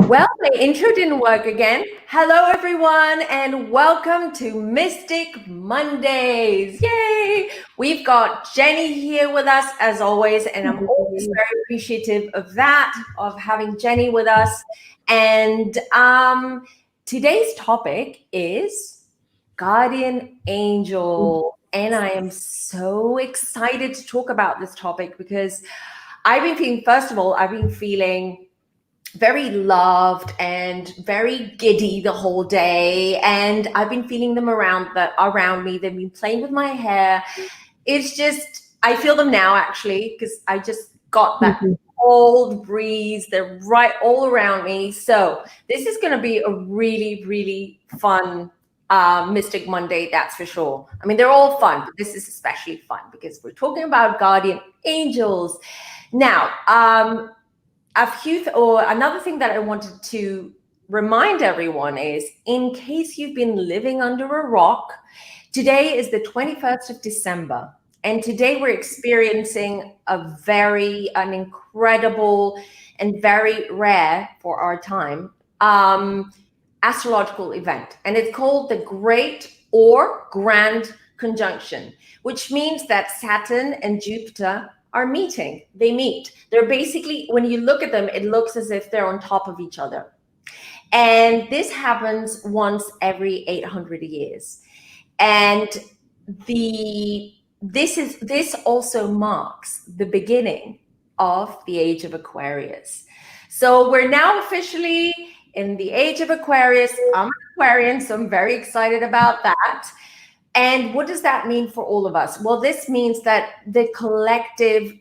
Well, the intro didn't work again. Hello, everyone, and welcome to Mystic Mondays. Yay! We've got Jenny here with us as always, and I'm always very appreciative of that, of having Jenny with us. And today's topic is guardian angel. And I am so excited to talk about this topic because first of all, I've been feeling very loved and very giddy the whole day, and I've been feeling them around me. They've been playing with my hair. It's just, I feel them now actually, because I just got that cold breeze. They're right all around me. So this is going to be a really, really fun Mystic Monday, that's for sure. I mean, they're all fun, but this is especially fun because we're talking about guardian angels. Now, another thing that I wanted to remind everyone is, in case you've been living under a rock, today is the 21st of December. And today we're experiencing an incredible and very rare for our time astrological event. And it's called the Great or Grand Conjunction, which means that Saturn and Jupiter are meeting. They meet. They're basically, when you look at them, it looks as if they're on top of each other. And this happens once every 800 years. And this also marks the beginning of the age of Aquarius. So we're now officially in the age of Aquarius. I'm an Aquarian, so I'm very excited about that. And what does that mean for all of us? Well, this means that the collective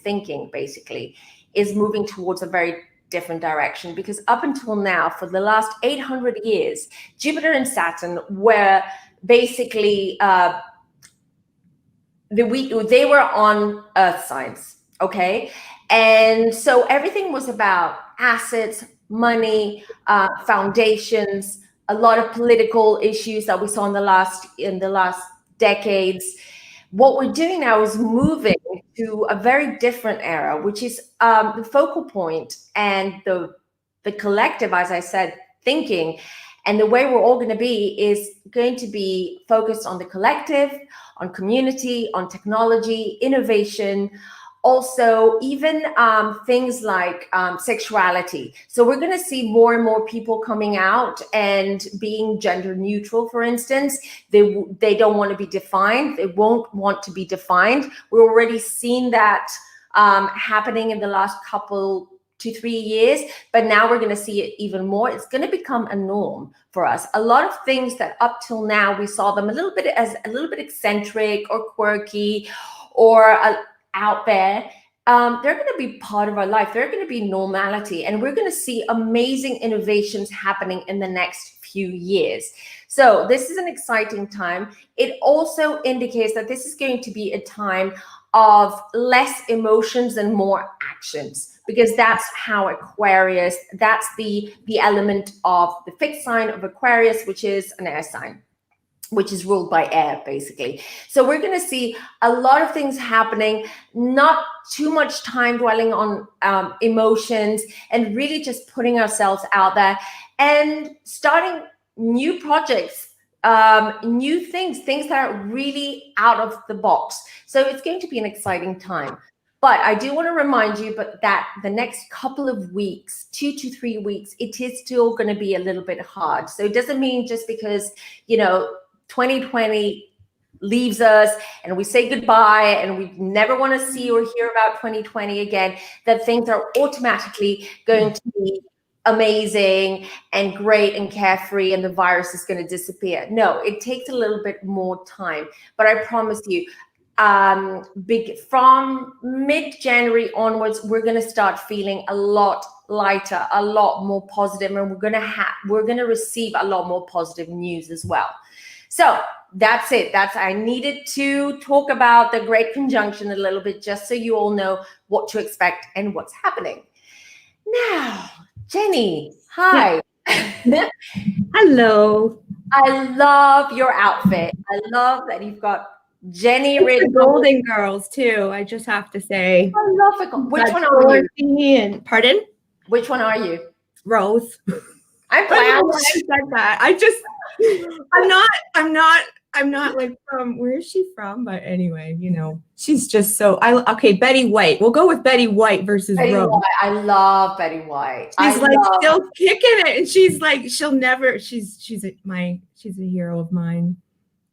thinking basically is moving towards a very different direction, because up until now, for the last 800 years, Jupiter and Saturn were basically, they were on Earth signs, okay? And so everything was about assets, money, foundations, a lot of political issues that we saw in the last decades. What we're doing now is moving to a very different era, which is the focal point and the collective, as I said, thinking, and the way we're all going to be is going to be focused on the collective, on community, on technology, innovation. Also, even things like sexuality. So we're going to see more and more people coming out and being gender neutral, for instance. They don't want to be defined. They won't want to be defined. We're already seeing that happening in the last 2-3 years, but now we're going to see it even more. It's going to become a norm for us. A lot of things that up till now we saw them a little bit eccentric or quirky or out there, they're going to be part of our life. They're going to be normality, and we're going to see amazing innovations happening in the next few years. So this is an exciting time. It also indicates that this is going to be a time of less emotions and more actions, because that's how Aquarius, that's the element of the fixed sign of Aquarius, which is an air sign, which is ruled by air, basically. So we're going to see a lot of things happening, not too much time dwelling on emotions, and really just putting ourselves out there and starting new projects, new things that are really out of the box. So it's going to be an exciting time. But I do want to remind you that the next couple of weeks, 2 to 3 weeks, it is still going to be a little bit hard. So it doesn't mean just because, 2020 leaves us and we say goodbye and we never want to see or hear about 2020 again, that things are automatically going to be amazing and great and carefree and the virus is going to disappear. No, it takes a little bit more time. But I promise you, from mid-January onwards, we're going to start feeling a lot lighter, a lot more positive, and we're going to receive a lot more positive news as well. So that's it. I needed to talk about the Great Conjunction a little bit, just so you all know what to expect and what's happening. Now, Jenny, hi. Yeah. Hello. I love your outfit. I love that you've got Jenny written. Golden Girls too, I just have to say. I love it. Which one are you? Pardon? Which one are you? Rose. I'm I don't know glad. why I said that. I'm not like from, where is she from? But anyway, she's just so, okay, Betty White. We'll go with Betty White versus Betty Rose. White. I love Betty White. She's still kicking it. And she's like, she's a hero of mine.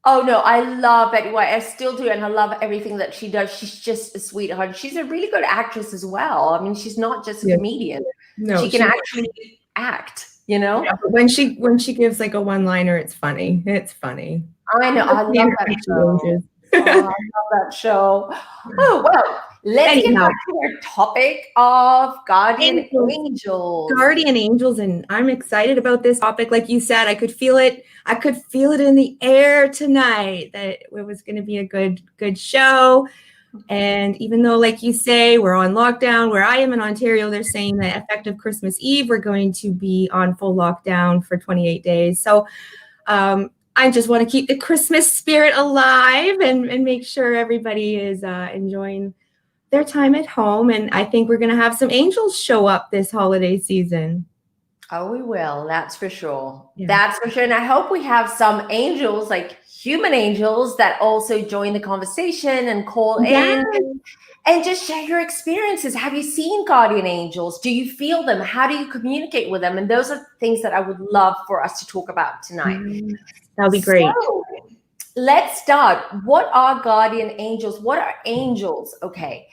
Oh no, I love Betty White. I still do, and I love everything that she does. She's just a sweetheart. She's a really good actress as well. I mean, she's not just a comedian. No, she can actually act. Yeah, but when she gives like a one-liner, it's funny. It's funny. I know. I love that show. I love that show. Oh well, let's get back to our topic of guardian angels. Guardian angels, and I'm excited about this topic. Like you said, I could feel it. I could feel it in the air tonight that it was going to be a good show. And even though, like you say, we're on lockdown, where I am in Ontario, they're saying that effective Christmas Eve, we're going to be on full lockdown for 28 days. So I just want to keep the Christmas spirit alive and make sure everybody is enjoying their time at home. And I think we're going to have some angels show up this holiday season. Oh, we will. That's for sure. Yeah. That's for sure. And I hope we have some angels, like human angels, that also join the conversation and call in and just share your experiences. Have you seen guardian angels? Do you feel them? How do you communicate with them? And those are things that I would love for us to talk about tonight. That'll be great. So, let's start. What are guardian angels? What are angels? Okay.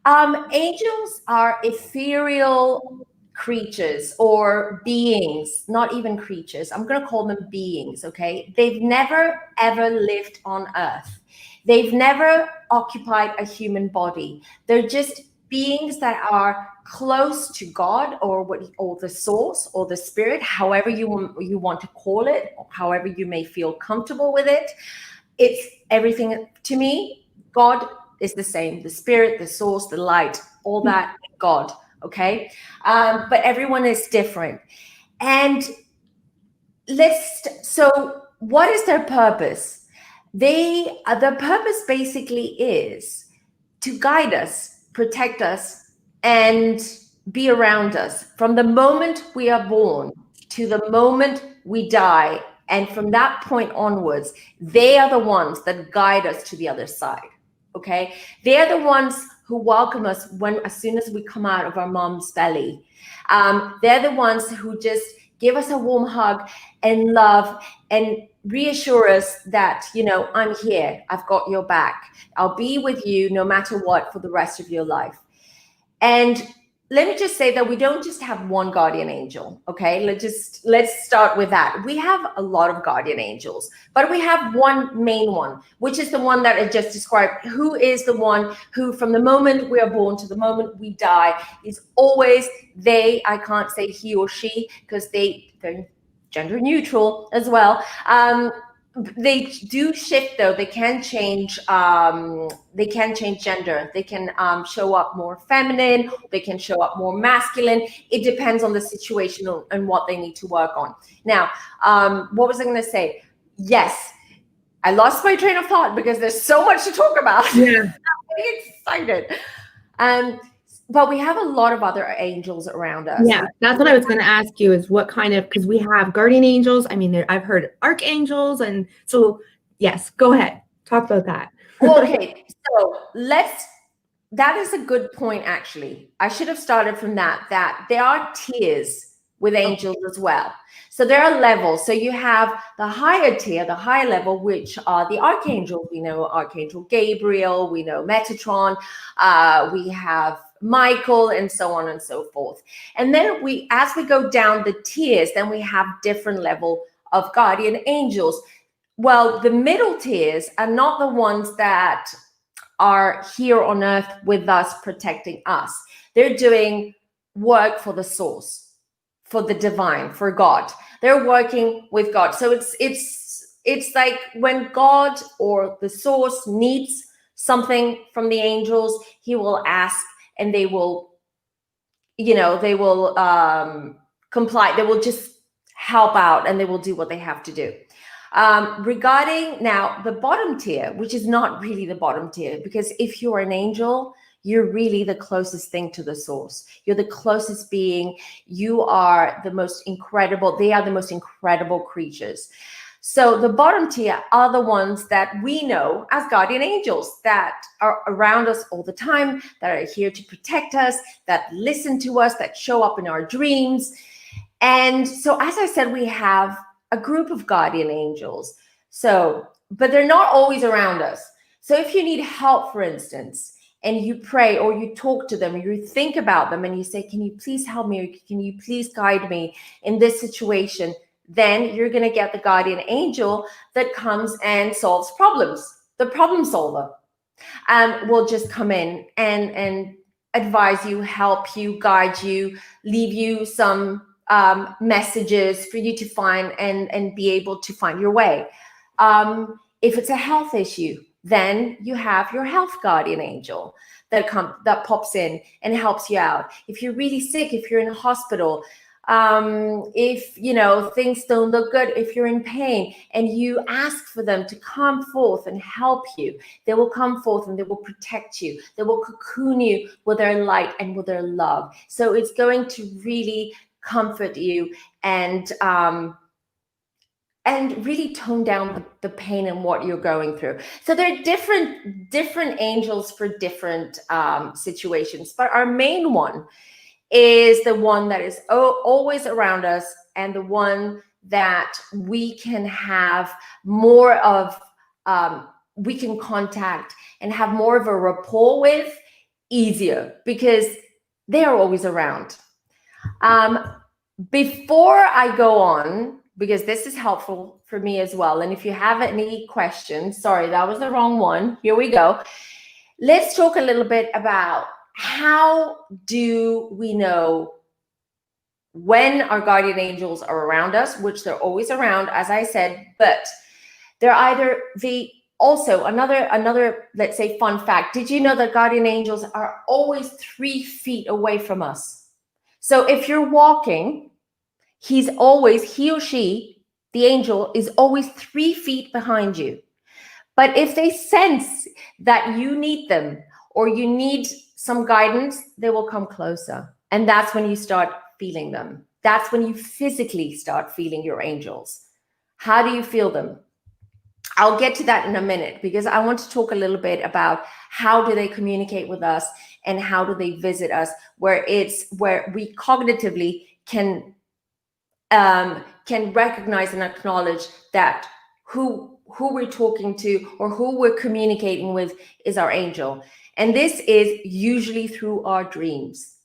Angels are ethereal creatures or beings, not even creatures. I'm going to call them beings, okay? They've never, ever lived on Earth. They've never occupied a human body. They're just beings that are close to God or the source or the spirit, however you want to call it, or however you may feel comfortable with it. It's everything to me. God is the same, the spirit, the source, the light, all that, God. Okay. But everyone is different. And so what is their purpose? The purpose basically is to guide us, protect us, and be around us from the moment we are born to the moment we die. And from that point onwards, they are the ones that guide us to the other side. Okay. They're the ones who welcome us as soon as we come out of our mom's belly. They're the ones who just give us a warm hug and love and reassure us that, I'm here. I've got your back. I'll be with you no matter what for the rest of your life. And let me just say that we don't just have one guardian angel, okay? Let's start with that. We have a lot of guardian angels, but we have one main one, which is the one that I just described, who is the one who, from the moment we are born to the moment we die, is always they. I can't say he or she because they're gender neutral as well. They do shift though. They can change gender. They can show up more feminine. They can show up more masculine. It depends on the situation and what they need to work on. Now, what was I going to say? Yes, I lost my train of thought because there's so much to talk about. Yeah. I'm getting excited. But we have a lot of other angels around us. Yeah, that's what I was going to ask you is what kind of, because we have guardian angels. I mean, I've heard archangels. And so, yes, go ahead. Talk about that. Okay, so that is a good point, actually. I should have started from that there are tiers with angels as well. So there are levels. So you have the higher tier, the higher level, which are the archangels. We know Archangel Gabriel, we know Metatron, we have Michael, and so on and so forth. And then as we go down the tiers, then we have different level of guardian angels. Well, the middle tiers are not the ones that are here on Earth with us, protecting us. They're doing work for the source, for the divine, for God. They're working with God. So it's like when God or the source needs something from the angels, he will ask, and they will comply. They will just help out, and they will do what they have to do. Regarding now the bottom tier, which is not really the bottom tier, because if you're an angel, you're really the closest thing to the source. You're the closest being. You are the most incredible. They are the most incredible creatures. So the bottom tier are the ones that we know as guardian angels, that are around us all the time, that are here to protect us, that listen to us, that show up in our dreams. And so, as I said, we have a group of guardian angels. So, but they're not always around us. So if you need help, for instance, and you pray or you talk to them, or you think about them and you say, can you please help me? Or can you please guide me in this situation? Then you're going to get the guardian angel that comes and solves problems. The problem solver will just come in and advise you, help you, guide you, leave you some messages for you to find and be able to find your way. If it's a health issue, then you have your health guardian angel that pops in and helps you out. If you're really sick, if you're in a hospital, if things don't look good, if you're in pain and you ask for them to come forth and help you, they will come forth and they will protect you. They will cocoon you with their light and with their love. So it's going to really comfort you and really tone down the pain and what you're going through. So there are different angels for different situations, but our main one is the one that is always around us, and the one that we can have more of, we can contact and have more of a rapport with easier, because they are always around. Before I go on, because this is helpful for me as well, and if you have any questions, sorry, that was the wrong one. Here we go. Let's talk a little bit about how do we know when our guardian angels are around us, which they're always around, as I said, but they're either also another, let's say, fun fact. Did you know that guardian angels are always 3 feet away from us? So if you're walking, he or she, the angel, is always 3 feet behind you. But if they sense that you need them or you need some guidance, they will come closer. And that's when you start feeling them. That's when you physically start feeling your angels. How do you feel them? I'll get to that in a minute, because I want to talk a little bit about how do they communicate with us and how do they visit us, where we cognitively can recognize and acknowledge that who we're talking to or who we're communicating with is our angel. And this is usually through our dreams.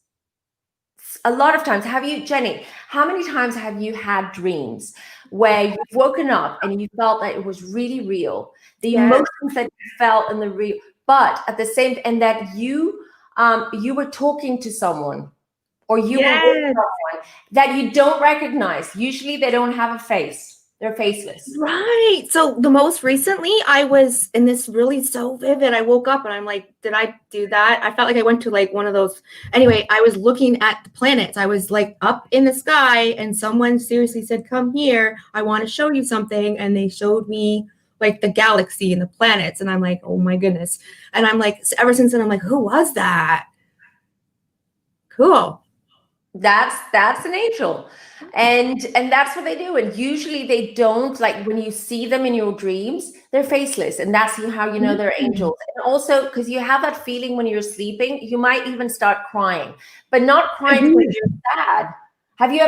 A lot of times, Jenny, how many times have you had dreams where you've woken up and you felt that it was really real, the emotions that you felt in the real, but at the same, and that you were talking to someone, or you were with someone that you don't recognize? Usually they don't have a face. They're faceless. Right. So the most recently I was in this really so vivid. I woke up and I'm like, did I do that? I felt like I went to like one of those. Anyway, I was looking at the planets. I was like up in the sky and someone seriously said, come here. I want to show you something. And they showed me like the galaxy and the planets. And I'm like, oh my goodness. And I'm like, ever since then, I'm like, who was that? Cool. That's an angel, and that's what they do. And usually they don't, like, when you see them in your dreams, they're faceless, and that's how you know they're angels. And also, because you have that feeling when you're sleeping, you might even start crying, but not crying because you're sad. Have you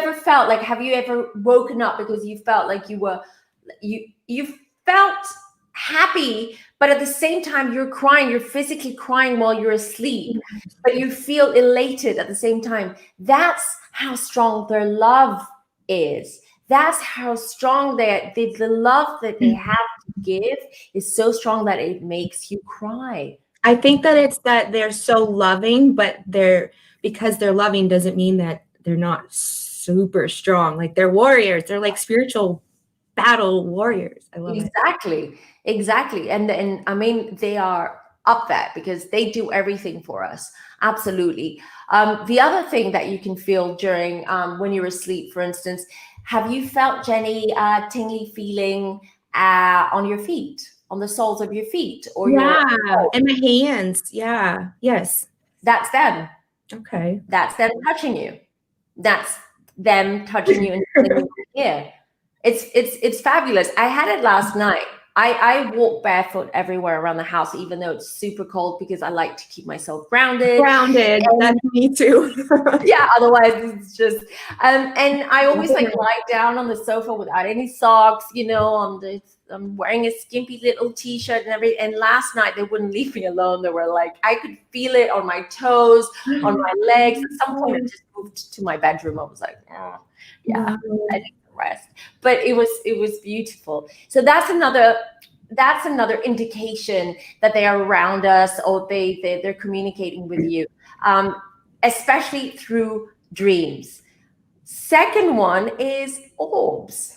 ever woken up because you felt like you felt happy, but at the same time you're crying, you're physically crying while you're asleep, but you feel elated at the same time? That's how strong their love is. That's how strong the love that they have to give is so strong that it makes you cry. I think that it's that they're so loving, but because they're loving doesn't mean that they're not super strong. Like, they're warriors. They're like spiritual battle warriors. I love it. Exactly. And I mean, they are up there because they do everything for us. Absolutely. The other thing that you can feel during when you're asleep, for instance, have you felt, Jenny, tingly feeling on your feet, on the soles of your feet, or and my hands? Yes. That's them. Okay. That's them touching you. That's them touching you and telling you here. It's fabulous. I had it last night. I walk barefoot everywhere around the house, even though it's super cold, because I like to keep myself grounded. That's me too. Yeah, otherwise it's just and I always like lie down on the sofa without any socks, I'm wearing a skimpy little t-shirt and everything. And last night they wouldn't leave me alone. They were like, I could feel it on my toes, on my legs. At some point I just moved to my bedroom. I was like, oh yeah, I need to rest. But it was beautiful. So that's another indication that they are around us, or they're communicating with you, especially through dreams. Second one is orbs.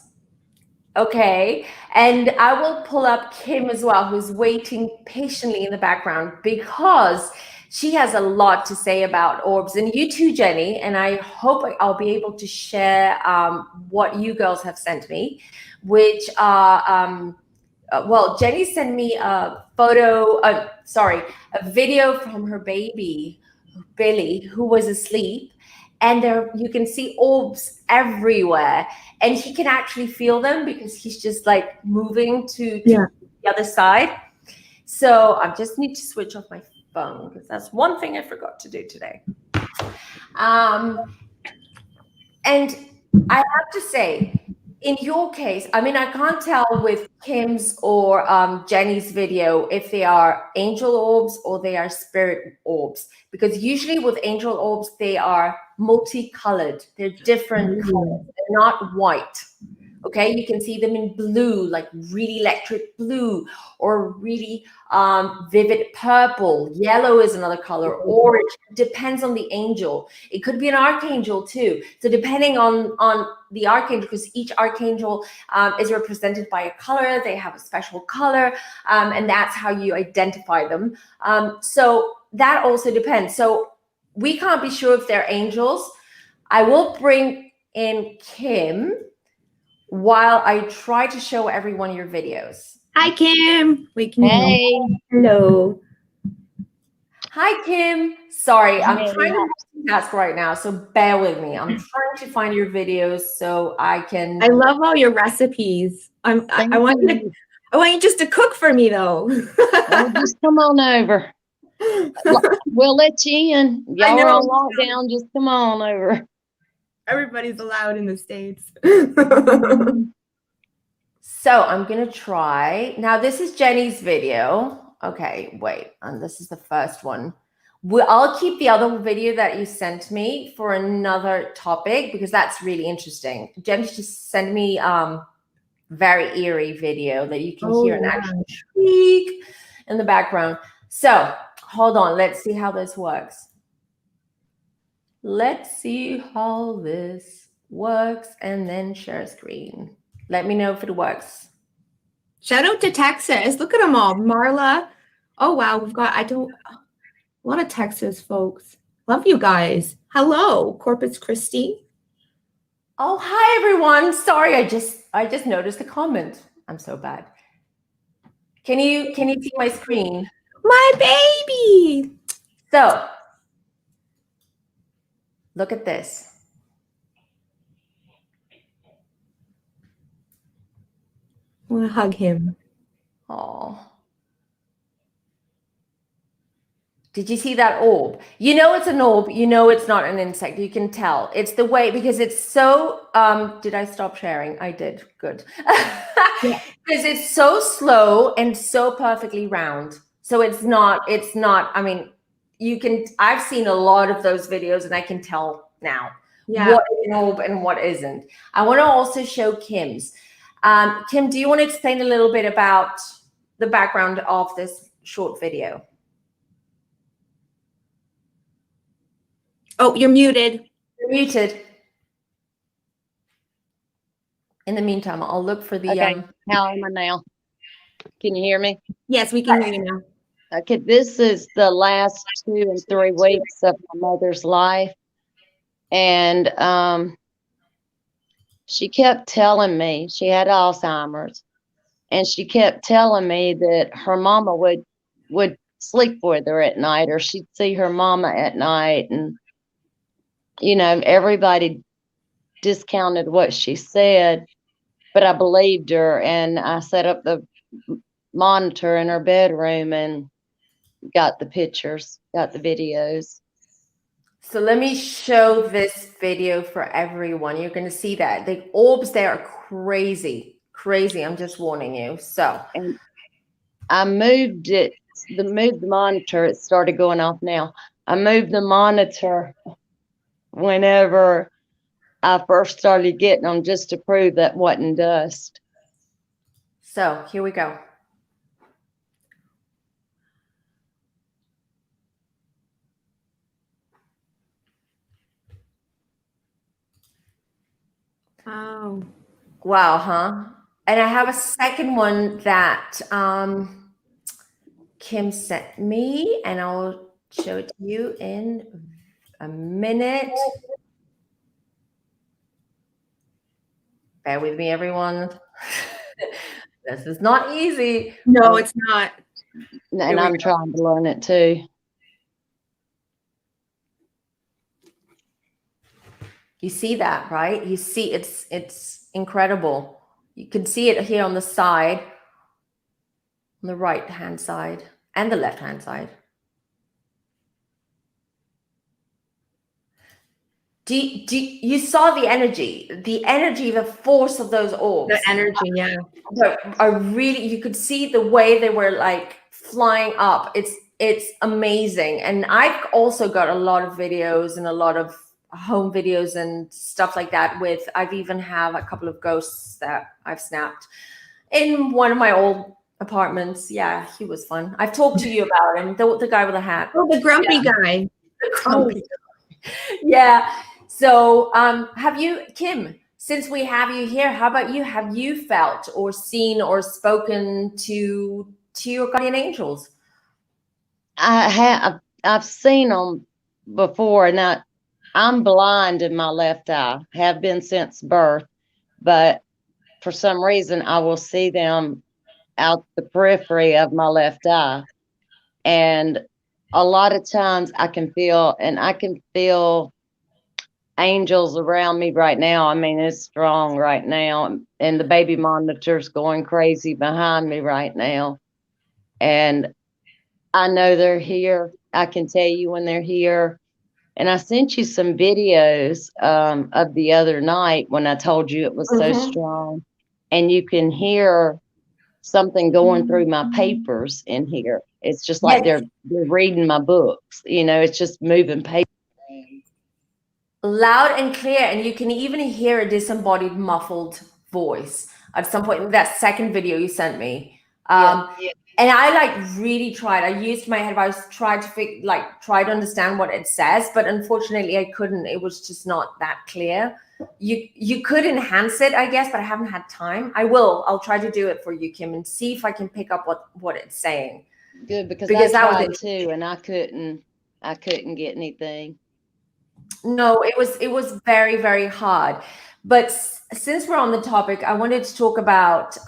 Okay, and I will pull up Kim as well, who's waiting patiently in the background, because she has a lot to say about orbs. And you too, Jenny, and I hope I'll be able to share what you girls have sent me, which are well, Jenny sent me a video from her baby, Billy, who was asleep. And there you can see orbs everywhere. And he can actually feel them because he's just like moving to the other side. So I just need to switch off my phone, because that's one thing I forgot to do today. And I have to say, in your case, I mean, I can't tell with Kim's or Jenny's video if they are angel orbs or they are spirit orbs, because usually with angel orbs, they are multicolored. They're different colors. They're not white. Okay, you can see them in blue, like really electric blue, or really vivid purple. Yellow is another color. Orange. Depends on the angel. It could be an archangel too. So depending on the archangel, because each archangel is represented by a color. They have a special color, and that's how you identify them. So that also depends. So we can't be sure if they're angels. I will bring in Kim while I try to show everyone your videos. Hi, Kim. Hey. Hello. Hi, Kim. Sorry, I'm trying to multitask right now, so bear with me. I'm trying to find your videos so I can. I love all your recipes. I want you just to cook for me, though. Well, just come on over. We'll let you in. Y'all are on lockdown. Just come on over. Everybody's allowed in the States. So I'm going to try. Now, this is Jenny's video. Okay, wait. And this is the first one. I'll keep the other video that you sent me for another topic, because that's really interesting. Jenny just sent me very eerie video that you can hear an actual shriek in the background. So hold on. Let's see how this works. Let's see how this works, and then share screen. Let me know if it works. Shout out to Texas. Look at them all. Marla. Oh, wow. We've got, a lot of Texas folks. Love you guys. Hello, Corpus Christi. Oh, hi, everyone. Sorry, I just noticed the comment. I'm so bad. Can you see my screen? My baby. So, look at this. I want to hug him. Oh. Did you see that orb? You know it's an orb. You know it's not an insect. You can tell. It's the way, because it's so, did I stop sharing? I did. Good. Because it's so slow and so perfectly round. So it's not, I mean, I've seen a lot of those videos and I can tell now what is an orb and what isn't. I want to also show Kim's. Kim, do you want to explain a little bit about the background of this short video? Oh, you're muted. You're muted. In the meantime, I'll look for the. Okay, how am I now? Can you hear me? Yes, we can hear you now. Okay, this is the last 2 and 3 weeks of my mother's life. And she kept telling me, she had Alzheimer's, and she kept telling me that her mama would sleep with her at night, or she'd see her mama at night. And, everybody discounted what she said, but I believed her, and I set up the monitor in her bedroom and got the pictures, got the videos. So let me show this video for everyone. You're going to see that the orbs there are crazy. I'm just warning you. So, and I moved the monitor. It started going off now. I moved the monitor whenever I first started getting them, just to prove that wasn't dust. So here we go. Oh. Wow, huh? And I have a second one that Kim sent me, and I'll show it to you in a minute. Bear with me, everyone. This is not easy. No, it's not. And I'm trying to learn it too. You see that, right? You see it's incredible. You can see it here on the side, on the right-hand side and the left-hand side. You saw the energy, the force of those orbs. The energy, yeah. Are really, you could see the way they were like flying up. It's amazing. And I've also got a lot of videos and a lot of home videos and stuff like that I've even have a couple of ghosts that I've snapped in one of my old apartments. Yeah, he was fun. I've talked to you about him, the guy with a hat. Oh, the grumpy guy. The grumpy guy. Yeah. So have you, Kim, since we have you here, how about you? Have you felt or seen or spoken to your guardian angels? I have. I've seen them before, and I'm blind in my left eye, have been since birth, but for some reason I will see them out the periphery of my left eye. And a lot of times I can feel angels around me right now. I mean, it's strong right now, and the baby monitor's going crazy behind me right now. And I know they're here. I can tell you when they're here. And I sent you some videos of the other night when I told you it was so strong. And you can hear something going through my papers in here. It's just like they're reading my books. It's just moving paper. Loud and clear. And you can even hear a disembodied, muffled voice at some point in that second video you sent me. And I really tried. I used my head. I tried to understand what it says, but unfortunately I couldn't. It was just not that clear. You could enhance it, I guess, but I haven't had time. I'll try to do it for you, Kim, and see if I can pick up what it's saying. Good, because I tried too, and I couldn't get anything. No, it was very, very hard. But since we're on the topic, I wanted to talk about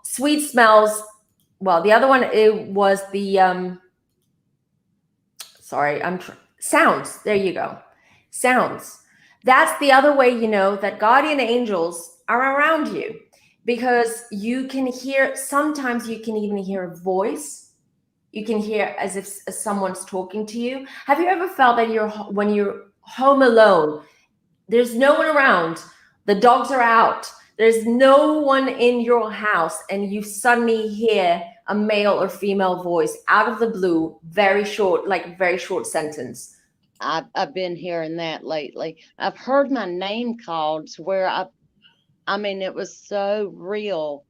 sweet smells. Well, the other one, it was the sounds. There you go. Sounds. That's the other way that guardian angels are around you, because you can hear, sometimes you can even hear a voice. You can hear as if someone's talking to you. Have you ever felt that when you're home alone, there's no one around, the dogs are out, there's no one in your house, and you suddenly hear a male or female voice out of the blue, very short sentence? I've been hearing that lately. I've heard my name called to where I mean, it was so real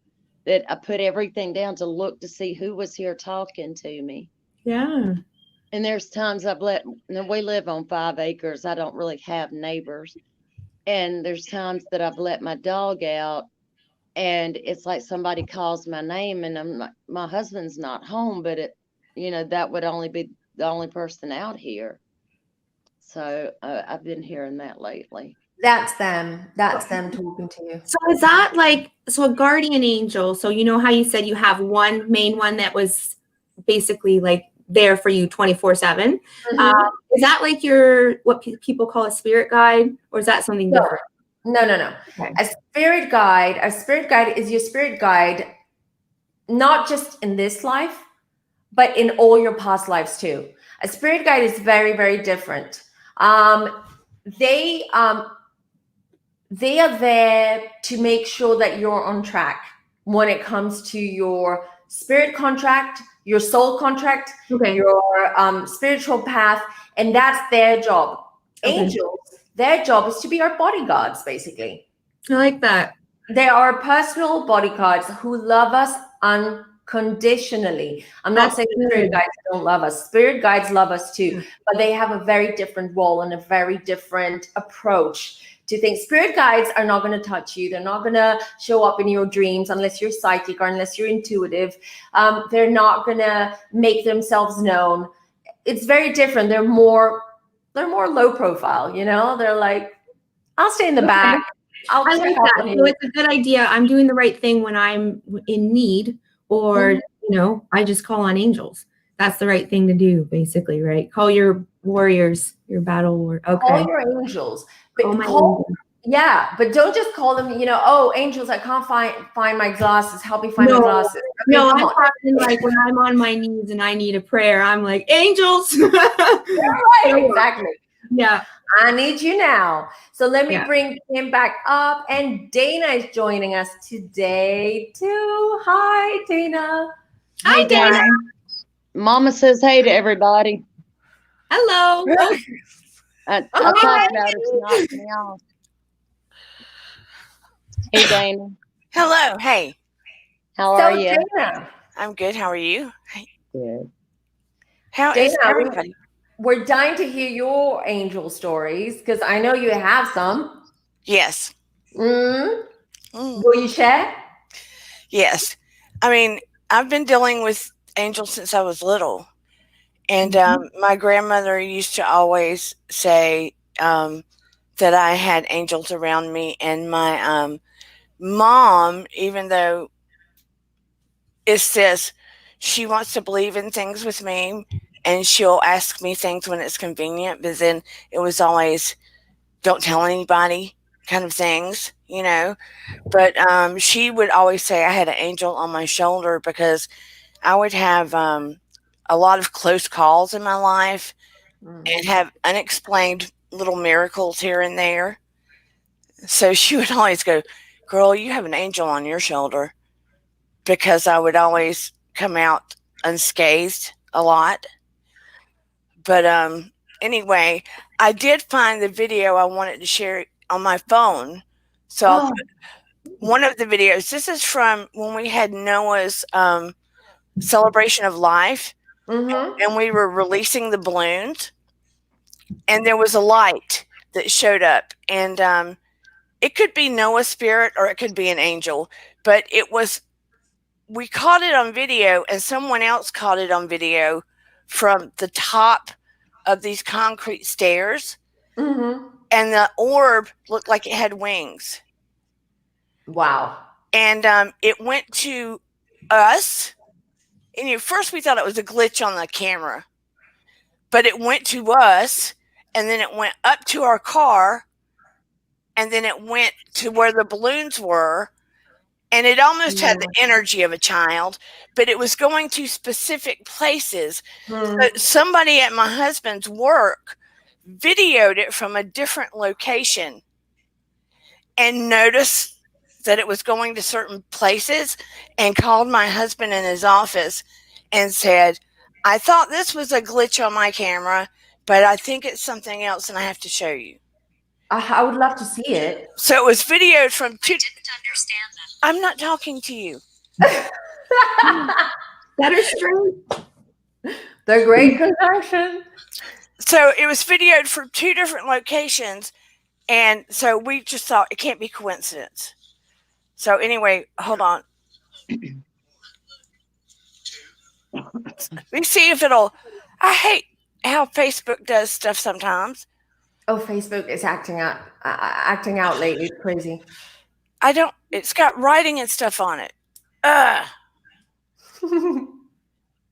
that I put everything down to look to see who was here talking to me. Yeah. And there's times we live on 5 acres. I don't really have neighbors. And there's times that I've let my dog out, and it's like somebody calls my name, and I'm like, my husband's not home, but that would only be the only person out here. So I've been hearing that lately. That's them talking to you. So is that a guardian angel? So how you said you have one main one that was basically like there for you 24/7. Is that like what people call a spirit guide, or is that something different? No. Okay. A spirit guide is your spirit guide, not just in this life, but in all your past lives too. A spirit guide is very, very different. They are there to make sure that you're on track when it comes to your spirit contract, your soul contract, your spiritual path, and that's their job. Angels, their job is to be our bodyguards, basically. I like that. They are personal bodyguards who love us unconditionally. I'm not saying spirit guides don't love us. Spirit guides love us too, but they have a very different role and a very different approach to things. Spirit guides are not going to touch you. They're not going to show up in your dreams unless you're psychic or unless you're intuitive. They're not going to make themselves known. It's very different. They're more low profile, you know? They're like, I'll stay in the back. I like that. So it's a good idea. I'm doing the right thing when I'm in need, or you know, I just call on angels. That's the right thing to do, basically, right? Call your warriors, your battle warriors. Okay. Call your angels. But but don't just call them, you know, oh, angels, I can't find my glasses. Help me find my glasses. No, I'm talking like when I'm on my knees and I need a prayer, I'm like, angels. Right, exactly. Yeah. I need you now. So let me bring him back up. And Dana is joining us today too. Hi, Dana. Hi, Dana. Mama says hey to everybody. Hello. I talked about it tonight. Hey, Dana. Hello. Hey. How are you? Dana. I'm good. How are you? Good. How is everybody? We're dying to hear your angel stories because I know you have some. Yes. Will you share? Yes. I mean, I've been dealing with angels since I was little. And my grandmother used to always say that I had angels around me. And my mom, even though it says she wants to believe in things with me, and she'll ask me things when it's convenient, but then it was always don't tell anybody kind of things, you know. But she would always say I had an angel on my shoulder because I would have a lot of close calls in my life and have unexplained little miracles here and there. So she would always go, girl, you have an angel on your shoulder, because I would always come out unscathed a lot. But anyway, I did find the video I wanted to share on my phone. So I'll put one of the videos. This is from when we had Noah's celebration of life, and we were releasing the balloons, and there was a light that showed up, and it could be Noah's spirit or it could be an angel, but we caught it on video, and someone else caught it on video from the top of these concrete stairs, and the orb looked like it had wings. Wow. And it went to us, and at first we thought it was a glitch on the camera, but it went to us, and then it went up to our car, and then it went to where the balloons were, and it almost had the energy of a child, but it was going to specific places. So somebody at my husband's work videoed it from a different location and noticed that it was going to certain places and called my husband in his office and said, I thought this was a glitch on my camera, but I think it's something else and I have to show you. I would love to see it. So it was videoed from two. Didn't understand that. I'm not talking to you. That is true. The Great Conjunction. So it was videoed from two different locations, and so we just thought it can't be coincidence. So anyway, hold on. We see if it'll. I hate how Facebook does stuff sometimes. Oh, Facebook is acting out lately. It's crazy. I don't. It's got writing and stuff on it.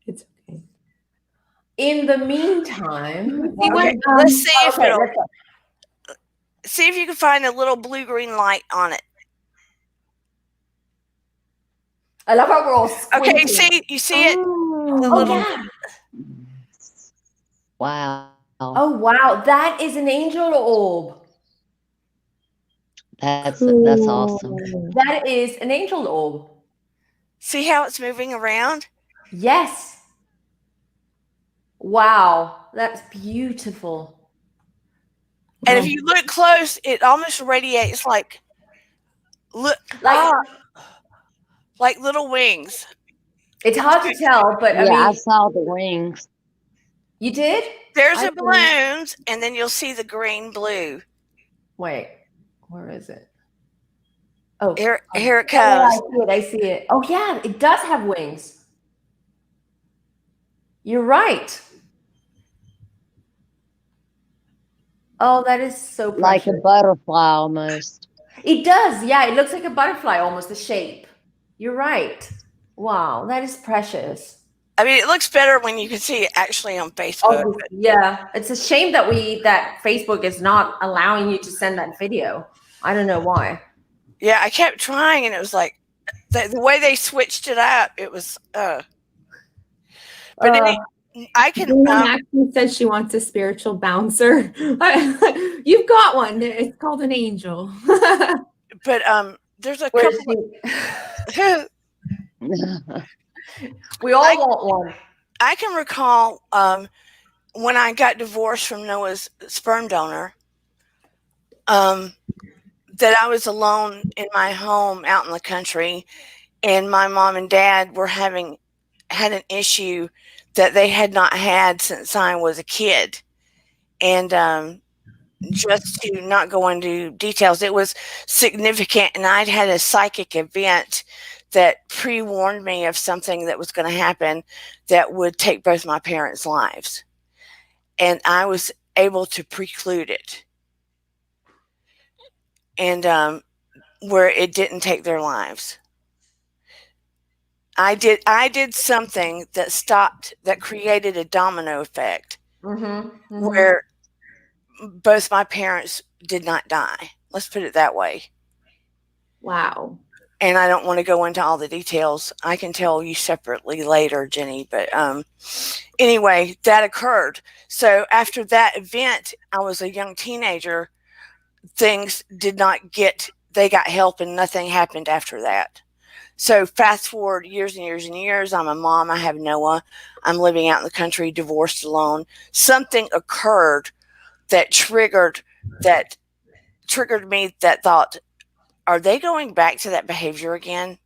It's okay. In the meantime, See what, Okay, let's see if okay, it'll let's go. see if you can find a little blue-green light on it. I love how we're all Okay, squinting. you see it? The Oh, little yeah. Wow. Oh, wow. That is an angel orb. That's cool. awesome. That is an angel orb. see how it's moving around? Yes. Wow. That's beautiful. And if you look close, it almost radiates like like little wings. It's hard to tell, but Yeah, I I mean, saw the wings. you did? There's I the didn't. balloons, and then you'll see the green blue. Wait, where is it? Oh, Here it yeah, comes. I see it. Oh, yeah, it does have wings. You're right. Oh, that is so precious. Like a butterfly almost. It does. Yeah, it looks like a butterfly, almost the shape. You're right. Wow, that is precious. I mean, it looks better when you can see it actually on Facebook. Oh, yeah. It's a shame that Facebook is not allowing you to send that video. I don't know why. Yeah, I kept trying, and it was like the way they switched it up. It was. But I can. Dana actually says she wants a spiritual bouncer. You've got one. It's called an angel. But there's a Where's couple. we all want one. I can recall when I got divorced from Noah's sperm donor, that I was alone in my home out in the country, and my mom and dad were had an issue that they had not had since I was a kid. And just to not go into details, it was significant, and I'd had a psychic event that pre-warned me of something that was going to happen that would take both my parents' lives. And I was able to preclude it. And where it didn't take their lives. I did something that created a domino effect where both my parents did not die. Let's put it that way. Wow. And I don't want to go into all the details. I can tell you separately later, Jenny. But anyway, that occurred. So after that event, I was a young teenager. Things they got help, and nothing happened after that. So fast forward years and years and years, I'm a mom. I have Noah. I'm living out in the country, divorced, alone. Something occurred that triggered me that thought, are they going back to that behavior again?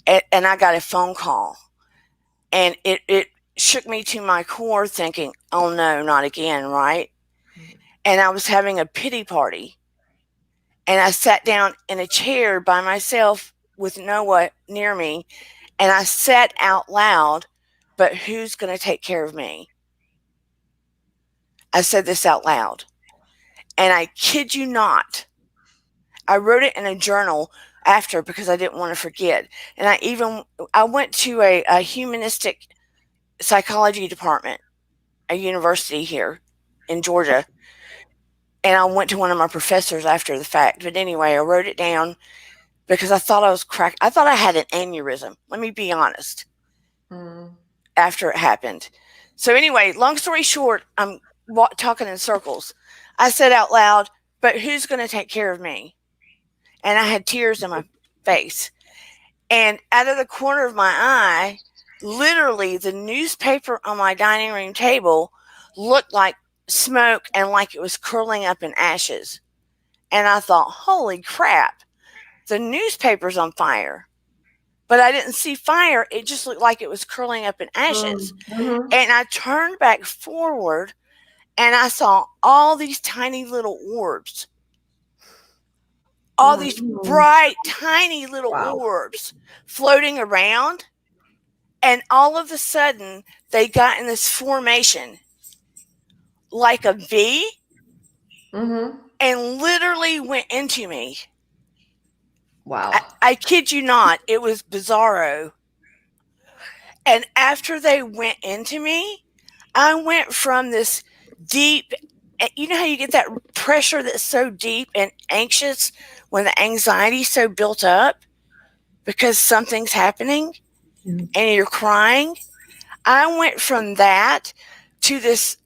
And I got a phone call, and it shook me to my core, thinking, oh no, not again, right? And I was having a pity party, and I sat down in a chair by myself with Noah near me, and I said out loud, but who's going to take care of me? I said this out loud, and I kid you not, I wrote it in a journal after because I didn't want to forget. And I went to a humanistic psychology department, a university here in Georgia, and I went to one of my professors after the fact. But anyway, I wrote it down because I thought I was cracked. I thought I had an aneurysm. Let me be honest. After it happened. So anyway, long story short, I'm talking in circles. I said out loud, but who's going to take care of me? And I had tears in my face. And out of the corner of my eye, literally the newspaper on my dining room table looked like smoke and like it was curling up in ashes. And I thought, holy crap, the newspaper's on fire. But I didn't see fire. It just looked like it was curling up in ashes. And I turned back forward, and I saw all these tiny little orbs. All these bright, tiny little orbs floating around. And all of a sudden, they got in this formation like a V and literally went into me. Wow. I kid you not. It was bizarro. And after they went into me, I went from this deep, you know how you get that pressure that's so deep and anxious when the anxiety's so built up because something's happening and you're crying? I went from that to this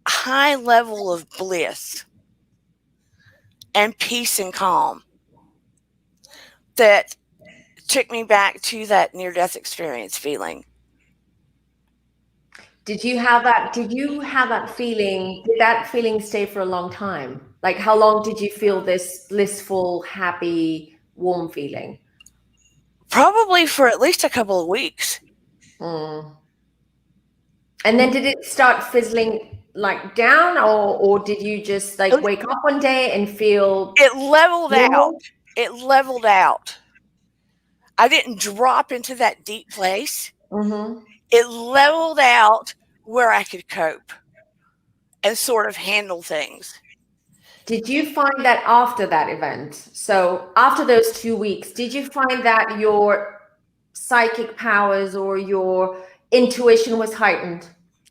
high level of bliss and peace and calm that took me back to that near-death experience feeling. Did you have that feeling? Did that feeling stay for a long time? Like, how long did you feel this blissful, happy, warm feeling? Probably for at least a couple of weeks. Mm. And then did it start fizzling like down, or did you just like wake up one day and feel it leveled normal? out? It leveled out. I didn't drop into that deep place. Mm-hmm. It leveled out where I could cope and sort of handle things. Did you find that after that event, so after those 2 weeks, did you find that your psychic powers or your intuition was heightened?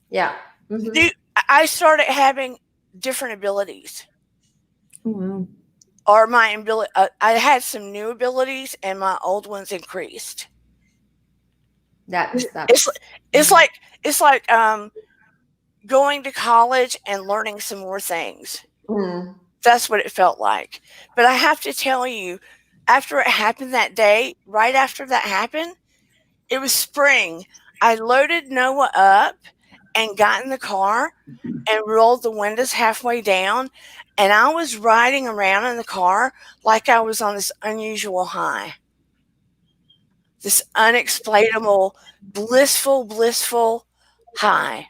Yeah. Mm-hmm. I started having different abilities. Wow. Or my ability, I had some new abilities and my old ones increased. It's like going to college and learning some more things. Mm. That's what it felt like. But I have to tell you, after it happened that day, right after that happened, it was spring. I loaded Noah up and got in the car and rolled the windows halfway down. And I was riding around in the car like I was on this unusual high. This unexplainable, blissful high.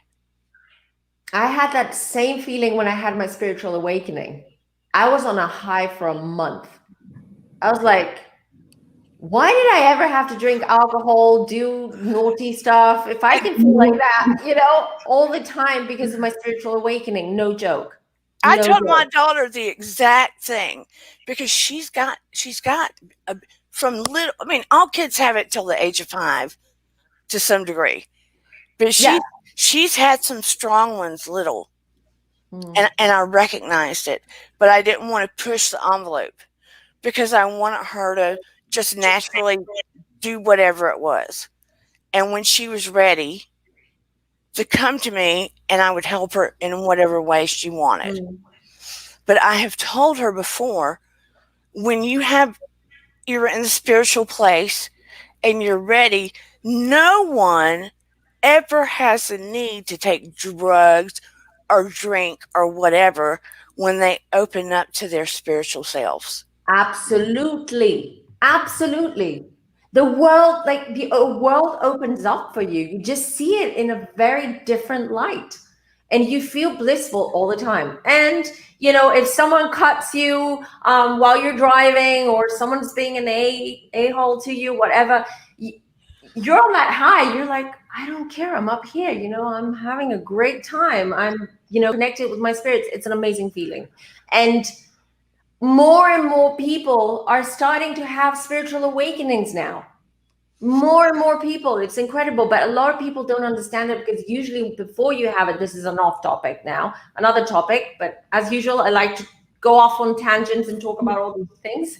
I had that same feeling when I had my spiritual awakening. I was on a high for a month. I was like, why did I ever have to drink alcohol, do naughty stuff? If I can feel like that, all the time because of my spiritual awakening, no joke. I told my daughter the exact thing because she's got from little. I mean, all kids have it till the age of 5 to some degree, but she's had some strong ones little, and I recognized it, but I didn't want to push the envelope because I wanted her to just naturally do whatever it was, and when she was ready to come to me, and I would help her in whatever way she wanted. But I have told her before, when you're in the spiritual place and you're ready, no one ever has the need to take drugs or drink or whatever when they open up to their spiritual selves. Absolutely. Absolutely. The world, like the world opens up for you. You just see it in a very different light. And you feel blissful all the time. And, if someone cuts you while you're driving, or someone's being an a-hole to you, whatever, you're on that high. You're like, I don't care. I'm up here. I'm having a great time. I'm, connected with my spirits. It's an amazing feeling. And more and more people are starting to have spiritual awakenings now. More and more people. It's incredible. But a lot of people don't understand it because usually before you have it, this is an off topic now, another topic. But as usual, I like to go off on tangents and talk about all these things.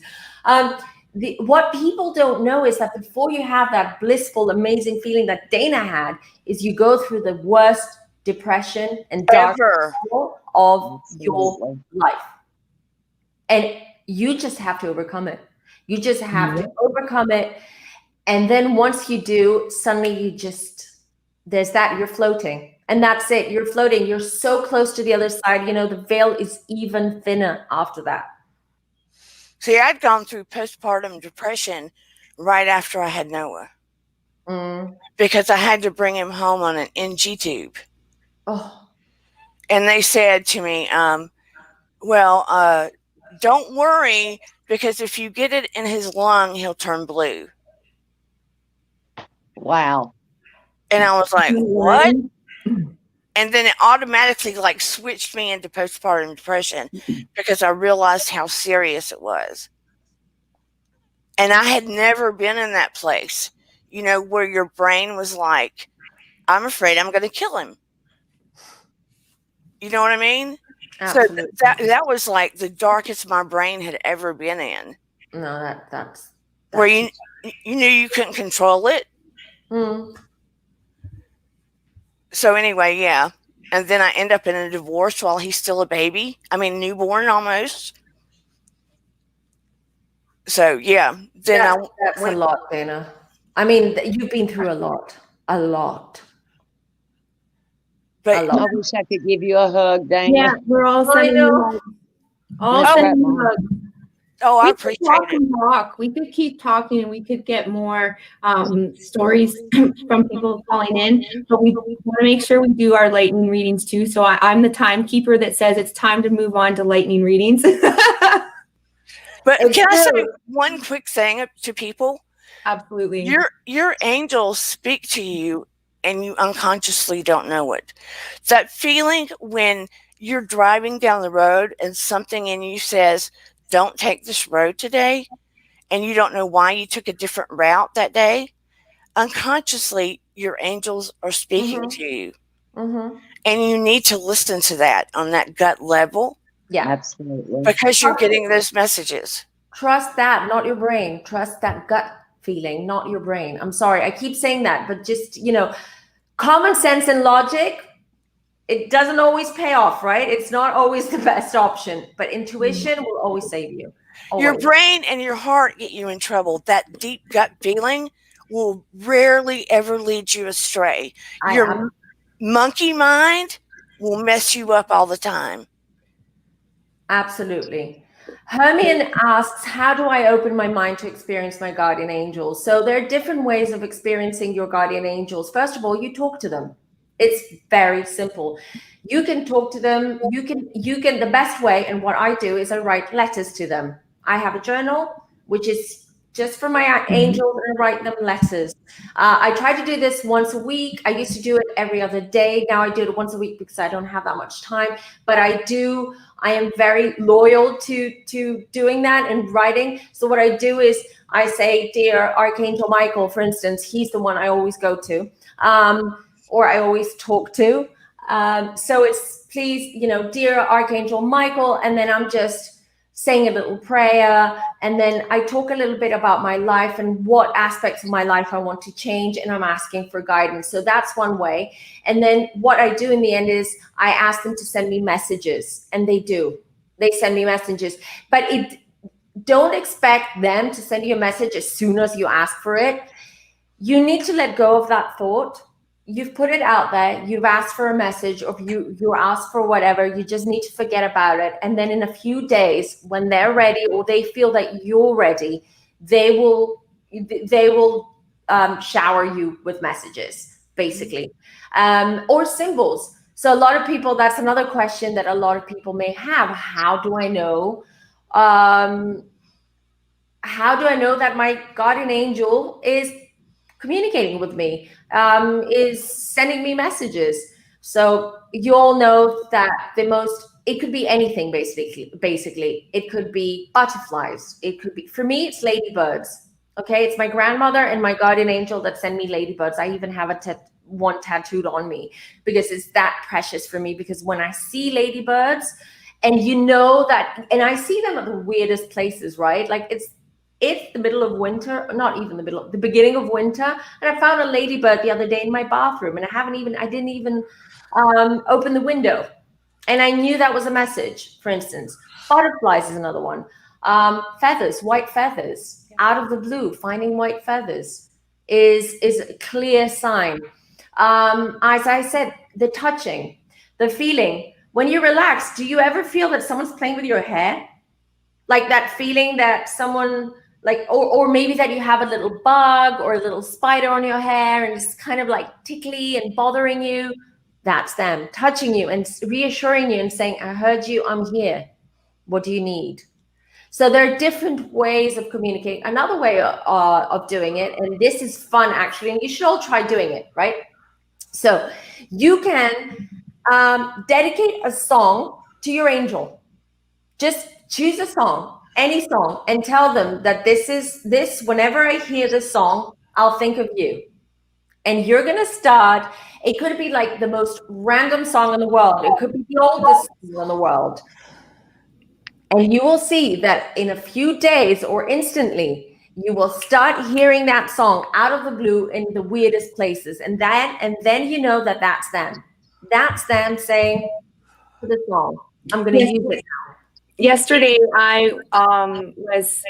What people don't know is that before you have that blissful, amazing feeling that Dana had, is you go through the worst depression and darkness of your life. And you just have to overcome it. You just have to overcome it. And then once you do, suddenly you're floating. And that's it. You're floating. You're so close to the other side. The veil is even thinner after that. See, I'd gone through postpartum depression right after I had Noah. Because I had to bring him home on an NG tube. Oh. And they said to me, don't worry, because if you get it in his lung, he'll turn blue. Wow. And I was like, what? And then it automatically switched me into postpartum depression because I realized how serious it was. And I had never been in that place. you know, where your brain was like, I'm afraid I'm going to kill him. You know what I mean? Absolutely. So that was like the darkest my brain had ever been in. No, that's where you knew you couldn't control it. Mm. So anyway, yeah. And then I end up in a divorce while he's still a baby. I mean, newborn almost. So yeah, then that's a lot, Dana. I mean, you've been through a lot. I But wish I could give you a hug, Dana. Yeah, we're all I sending know. you hugs. All Let's sending wrap you my- hugs. oh, I We could appreciate talk it. and talk. We could keep talking, and we could get more stories from people calling in. But we want to make sure we do our lightning readings too. So I'm the timekeeper that says it's time to move on to lightning readings. But It's can I say true. one quick thing to people? Absolutely. Your angels speak to you and you unconsciously don't know it. That feeling when you're driving down the road and something in you says, don't take this road today, and you don't know why you took a different route that day, unconsciously your angels are speaking to you. Mm-hmm. And you need to listen to that on that gut level. Yeah. Absolutely. Because you're getting those messages. Trust that, not your brain. Trust that gut feeling, not your brain. I'm sorry, I keep saying that, but just, common sense and logic, it doesn't always pay off, right? It's not always the best option, but intuition will always save you. Always. Your brain and your heart get you in trouble. That deep gut feeling will rarely ever lead you astray. Your monkey mind will mess you up all the time. Absolutely. Hermione asks, how do I open my mind to experience my guardian angels? So there are different ways of experiencing your guardian angels. First of all, you talk to them. It's very simple. You can talk to them. You can, the best way, and what I do is I write letters to them. I have a journal, which is just for my angels, and I write them letters. I try to do this once a week. I used to do it every other day. Now I do it once a week because I don't have that much time, but I am very loyal to doing that and writing. So what I do is I say, dear Archangel Michael, for instance, he's the one I always go to, or I always talk to. So it's, please, dear Archangel Michael, and then I'm just saying a little prayer, and then I talk a little bit about my life and what aspects of my life I want to change, and I'm asking for guidance. So that's one way. And then what I do in the end is I ask them to send me messages, and they do. They send me messages, but don't expect them to send you a message as soon as you ask for it. You need to let go of that thought. You've put it out there, you've asked for a message, or you asked for whatever, you just need to forget about it. And then in a few days, when they're ready, or they feel that you're ready, they will shower you with messages, basically, or symbols. So a lot of people, that's another question that a lot of people may have. How do I know that my guardian angel is communicating with me, is sending me messages? So you all know that it could be anything, basically. It could be butterflies. It could be, for me, it's ladybirds. Okay, it's my grandmother and my guardian angel that send me ladybirds. I even have one tattooed on me because it's that precious for me. Because when I see ladybirds, and and I see them at the weirdest places, right? Like it's the middle of winter, not even the beginning of winter, and I found a ladybird the other day in my bathroom, and I didn't even open the window, and I knew that was a message. For instance, butterflies is another one. Feathers, white feathers, out of the blue, finding white feathers is a clear sign. As I said, the touching, the feeling. When you relax, do you ever feel that someone's playing with your hair? Like that feeling that someone, like, or maybe that you have a little bug or a little spider on your hair and it's kind of like tickly and bothering you. That's them touching you and reassuring you and saying, I heard you, I'm here. What do you need? So there are different ways of communicating. Another way of doing it, and this is fun actually, and you should all try doing it, right? So you can dedicate a song to your angel. Just choose a song, any song, and tell them that this, whenever I hear this song, I'll think of you. And you're going to start, it could be like the most random song in the world. It could be the oldest song in the world. And you will see that in a few days or instantly, you will start hearing that song out of the blue in the weirdest places. And then you know that that's them. That's them saying to the song, I'm going to use it. Yesterday, I was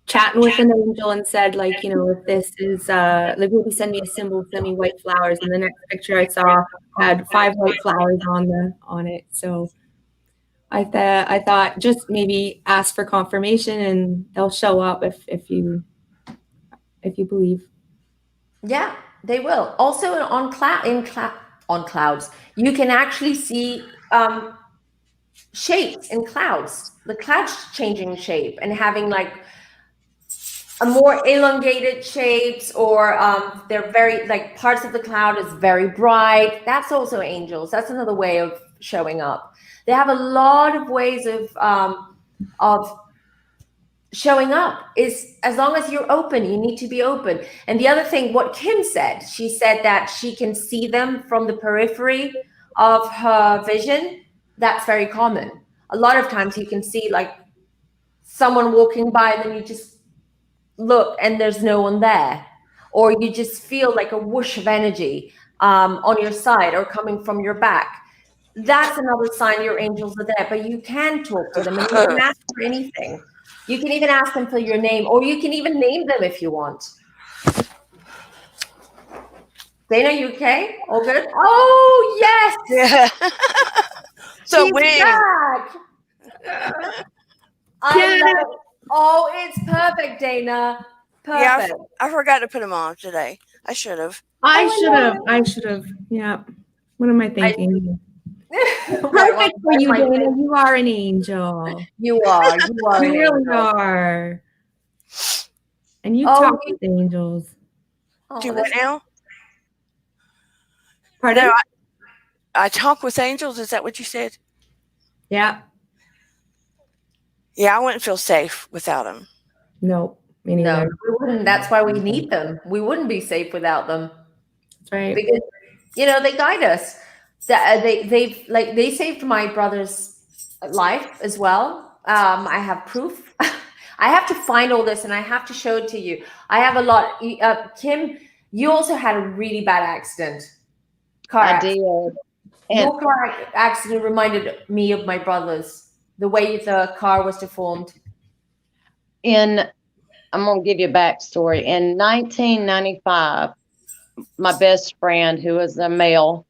chatting with an angel and said, like, you know, if this is like, maybe send me a symbol, send me white flowers. And the next picture I saw had 5 white flowers on it. So I thought just maybe ask for confirmation, and they'll show up if you believe. Yeah, they will. Also on clouds, you can actually see shapes in clouds. The clouds changing shape and having like a more elongated shapes, or they're very like parts of the cloud is very bright. That's also angels. That's another way of showing up. They have a lot of ways of showing up. Is as long as you're open, you need to be open. And the other thing, what Kim said, she said that she can see them from the periphery of her vision. That's very common. A lot of times you can see like someone walking by, and then you just look and there's no one there, or you just feel like a whoosh of energy on your side or coming from your back. That's another sign your angels are there. But you can talk to them, and you can ask for anything. You can even ask them for your name, or you can even name them if you want. Dana, you okay? All good? Oh yes. Yeah. So She's wing. back. I love it. Oh, it's perfect, Dana. Perfect. Yeah, I forgot to put them on today. I should have. I should have. Yeah. What am I thinking? Perfect for you, Dana. You are an angel. You are. You are. You really are. And you talk with angels. Do what now? Pardon? No, I talk with angels. Is that what you said? Yeah. Yeah, I wouldn't feel safe without them. No, me neither. No, we wouldn't. That's why we need them. We wouldn't be safe without them. That's right. Because they guide us. They saved my brother's life as well. I have proof. I have to find all this and I have to show it to you. I have a lot. Kim, you also had a really bad accident. I did. Your car accident reminded me of my brother's. The way the car was deformed. I'm going to give you a backstory. In 1995, my best friend, who was a male,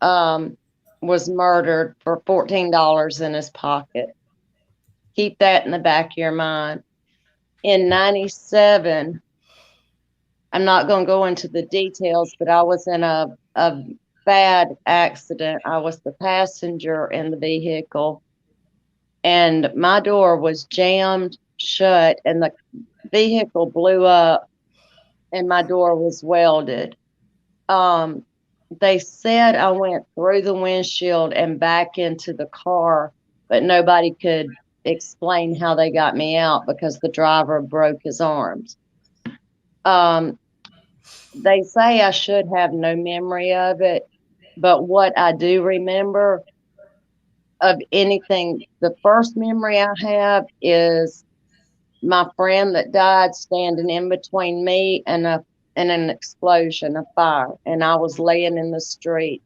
was murdered for $14 in his pocket. Keep that in the back of your mind. In 97, I'm not going to go into the details, but I was in a bad accident. I was the passenger in the vehicle, and my door was jammed shut, and the vehicle blew up, and my door was welded. They said I went through the windshield and back into the car, but nobody could explain how they got me out because the driver broke his arms. They say I should have no memory of it, but what I do remember of anything, the first memory I have is my friend that died standing in between me and an explosion, a fire, and I was laying in the street.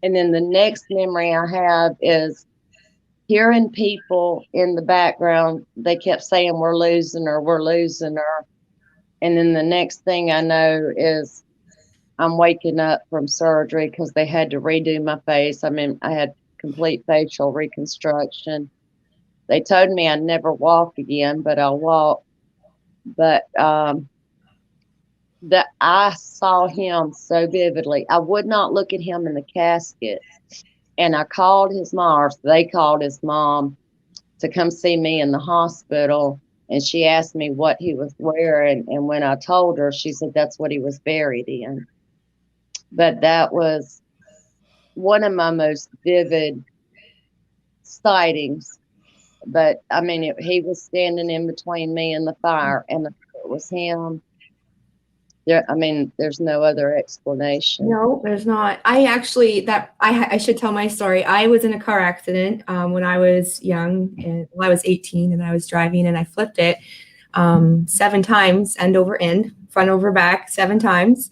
And then the next memory I have is hearing people in the background. They kept saying, we're losing her, we're losing her. And then the next thing I know is I'm waking up from surgery because they had to redo my face. I mean, I had complete facial reconstruction. They told me I'd never walk again, but I'll walk. But that I saw him so vividly. I would not look at him in the casket. And I called his mom, or they called his mom to come see me in the hospital. And she asked me what he was wearing. And when I told her, she said that's what he was buried in. But that was one of my most vivid sightings. But I mean, he was standing in between me and the fire, and it was him. There's no other explanation. No, there's not. I should tell my story. I was in a car accident when I was young, and I was 18, and I was driving, and I flipped it 7 times, end over end, front over back, 7 times.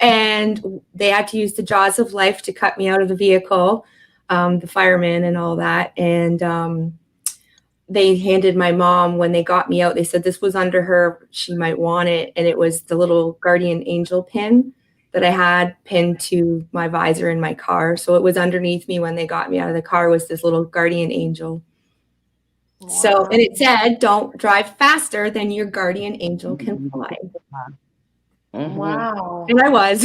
And they had to use the jaws of life to cut me out of the vehicle, the firemen and all that. And they handed my mom, when they got me out, they said this was under her, she might want it. And it was the little guardian angel pin that I had pinned to my visor in my car. So it was underneath me when they got me out of the car, was this little guardian angel. Wow. So, and it said, don't drive faster than your guardian angel can fly. Mm-hmm. Wow. And I was.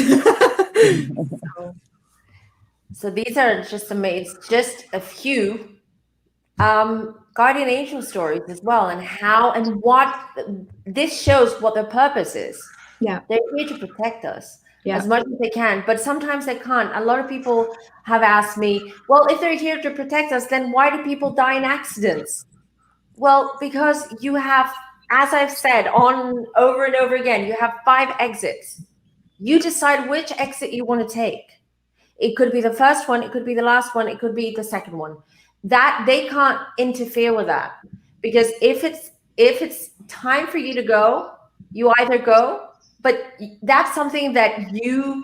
So these are just amazing, just a few guardian angel stories as well, and how and what this shows what their purpose is. Yeah. They're here to protect us as much as they can, but sometimes they can't. A lot of people have asked me, well, if they're here to protect us, then why do people die in accidents? Well, because you have, as I've said on over and over again, you have 5 exits. You decide which exit you want to take. It could be the first one, it could be the last one, it could be the second one. That they can't interfere with that, because if it's time for you to go, you either go, but that's something that you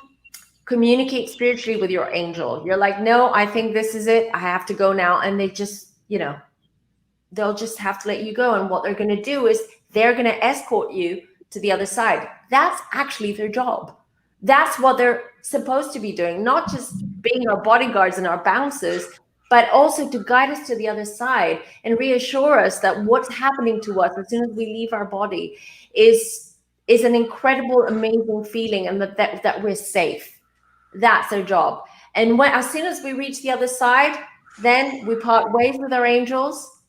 communicate spiritually with your angel. You're like, no, I think this is it. I have to go now. And they just, they'll just have to let you go. And what they're going to do is they're going to escort you to the other side. That's actually their job. That's what they're supposed to be doing, not just being our bodyguards and our bouncers, but also to guide us to the other side and reassure us that what's happening to us as soon as we leave our body is an incredible, amazing feeling, and that we're safe. That's their job. And as soon as we reach the other side, then we part ways with our angels.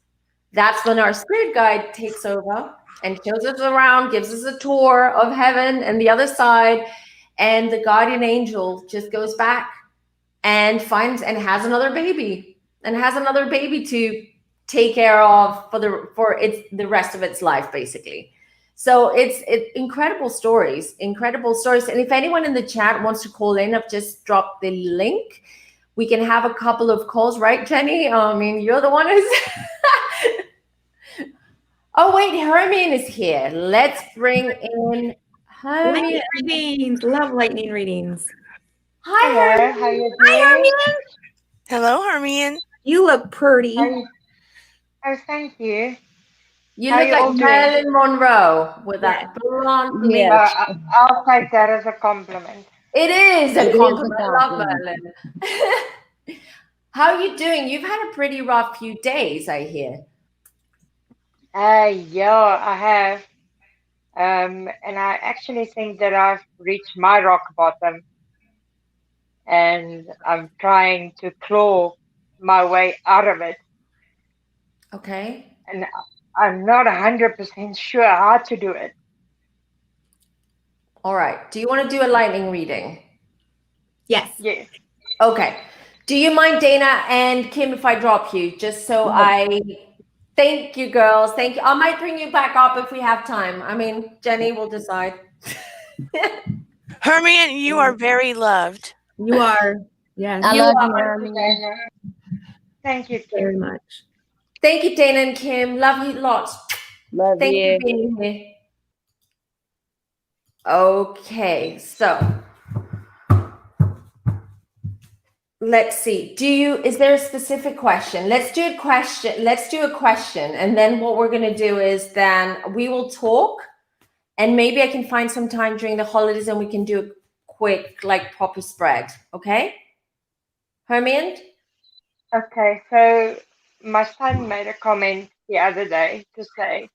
That's when our spirit guide takes over and shows us around, gives us a tour of heaven and the other side. And the guardian angel just goes back and finds and has another baby to take care of for the rest of its life, basically. So it's incredible stories. And if anyone in the chat wants to call in, I've just dropped the link. We can have a couple of calls, right, Jenny? I mean, you're the one who's oh wait, Hermione is here. Let's bring in Hermione. Lightning readings. Love lightning readings. Hi, Hello, Hermione. how you doing? Hi, Hermione. Hello, Hermione. You look pretty. Oh, thank you. You How look you like all doing? Marilyn Monroe with that blonde. Yeah. I'll take that as a compliment. It is It a is a compliment. I love compliment. Marilyn. How are you doing? You've had a pretty rough few days, I hear. Yeah, I have. And I actually think that I've reached my rock bottom, and I'm trying to claw my way out of it. Okay. And I'm not 100% sure how to do it. All right. Do you want to do a lightning reading? Yes. Yes. Okay. Do you mind, Dana and Kim, if I drop you? Just so thank you, girls. Thank you. I might bring you back up if we have time. I mean, Jenny will decide. Hermione, you are very loved. You are. Yes. I You love are. you, Hermione. Thank you, Kim. Very much. Thank you, Dana and Kim. Love you lots. Love Thank you you. for being here. Okay, so let's see. Is there a specific question? Let's do a question. And then what we're going to do is then we will talk, and maybe I can find some time during the holidays and we can do a quick, proper spread. Okay? Hermione? Okay, so my son made a comment the other day to say,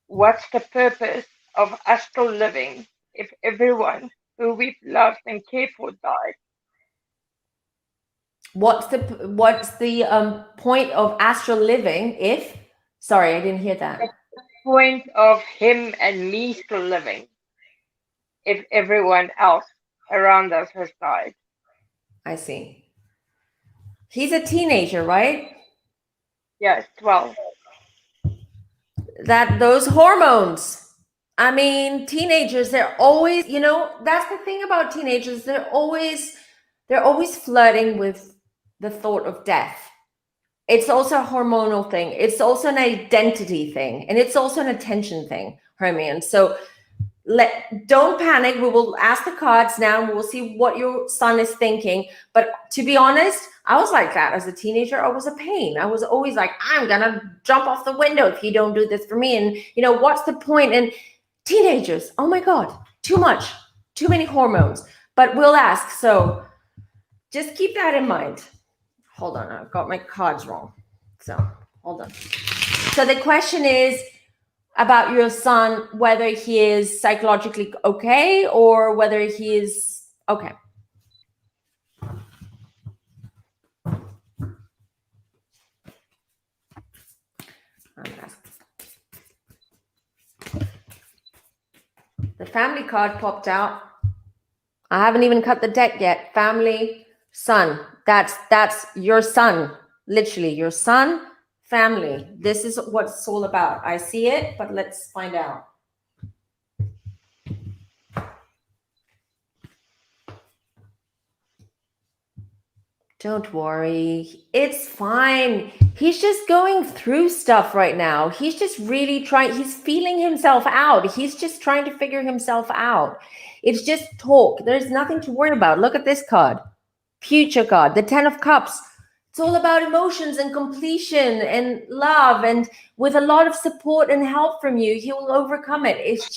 what's the purpose of astral living if everyone who we've loved and cared for died? What's the point of astral living if? Sorry, I didn't hear that. The point of him and me still living if everyone else around us has died. I see. He's a teenager, right? Yes, 12. Those hormones. I mean, teenagers, they're always, that's the thing about teenagers. They're always flirting with the thought of death. It's also a hormonal thing. It's also an identity thing. And it's also an attention thing, Hermione. So don't panic. We will ask the cards now and we'll see what your son is thinking. But to be honest, I was like that as a teenager. I was a pain. I was always like, I'm gonna jump off the window if you don't do this for me. And what's the point? And teenagers, oh my God, too many hormones. But we'll ask. So just keep that in mind. Hold on, I've got my cards wrong. So hold on. So the question is about your son, whether he is psychologically okay or whether he is okay. The family card popped out. I haven't even cut the deck yet. Family, son. That's your son. Literally, your son, family. This is what it's all about. I see it, but let's find out. Don't worry. It's fine. He's just going through stuff right now. He's just really trying. He's feeling himself out. He's just trying to figure himself out. It's just talk. There's nothing to worry about. Look at this card. Future card. The 10 of Cups. It's all about emotions and completion and love. And with a lot of support and help from you, he will overcome it. He's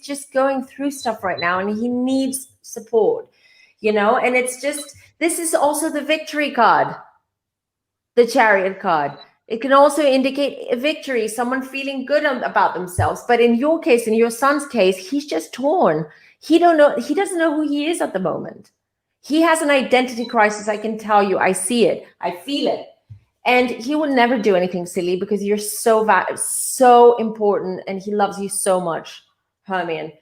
just going through stuff right now and he needs support, and it's just, this is also the victory card, the Chariot card. It can also indicate a victory, someone feeling good about themselves. But in your case, in your son's case, he's just torn. He doesn't know who he is at the moment. He has an identity crisis. I can tell you. I see it. I feel it. And he will never do anything silly because you're so important and he loves you so much, Hermione.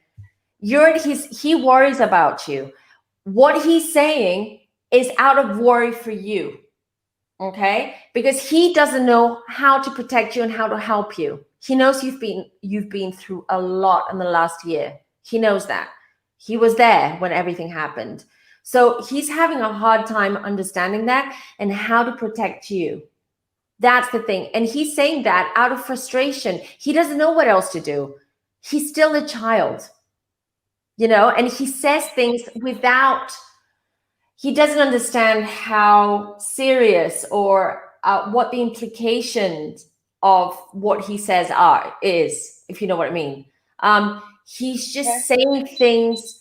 He worries about you. What he's saying is out of worry for you, okay? Because he doesn't know how to protect you and how to help you. He knows you've been through a lot in the last year. He knows that. He was there when everything happened. So he's having a hard time understanding that and how to protect you. That's the thing. And he's saying that out of frustration. He doesn't know what else to do. He's still a child, and he says things he doesn't understand how serious or what the implications of what he says is, if you know what I mean. He's just saying things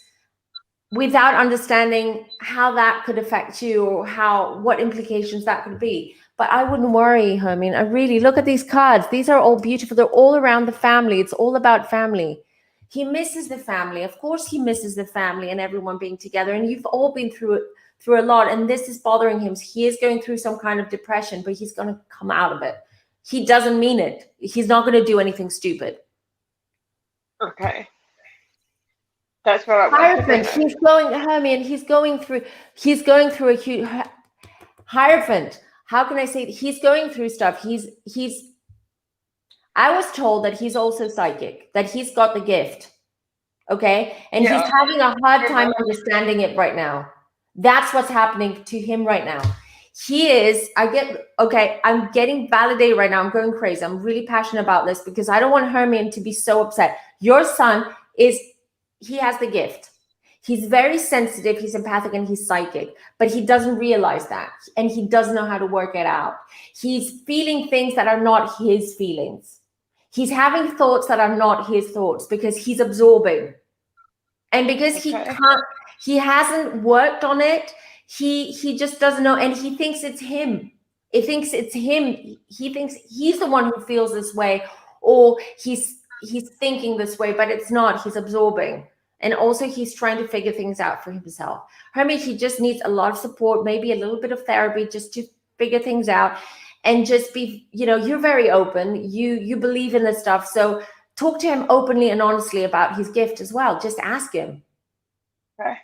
without understanding how that could affect you or what implications that could be. But I wouldn't worry, Hermione. I really look at these cards. These are all beautiful. They're all around the family. It's all about family. He misses the family. Of course, he misses the family and everyone being together. And you've all been through a lot. And this is bothering him. He is going through some kind of depression, but he's going to come out of it. He doesn't mean it. He's not going to do anything stupid. Okay. That's what I want. Hierophant, Hermione, he's going through a huge Hierophant. How can I say he's going through stuff? I was told that he's also psychic, that he's got the gift. Okay. And he's having a hard time understanding it right now. That's what's happening to him right now. I'm getting validated right now. I'm going crazy. I'm really passionate about this because I don't want Hermione to be so upset. Your son he has the gift. He's very sensitive, he's empathic, and he's psychic, but he doesn't realize that, and he doesn't know how to work it out. He's feeling things that are not his feelings. He's having thoughts that are not his thoughts because he's absorbing. And because he hasn't worked on it, he just doesn't know, and he thinks it's him. He thinks he's the one who feels this way, or he's thinking this way, but it's not. He's absorbing. And also he's trying to figure things out for himself. Hermione, he just needs a lot of support, maybe a little bit of therapy just to figure things out and just be, you're very open. You believe in this stuff. So talk to him openly and honestly about his gift as well. Just ask him. Okay.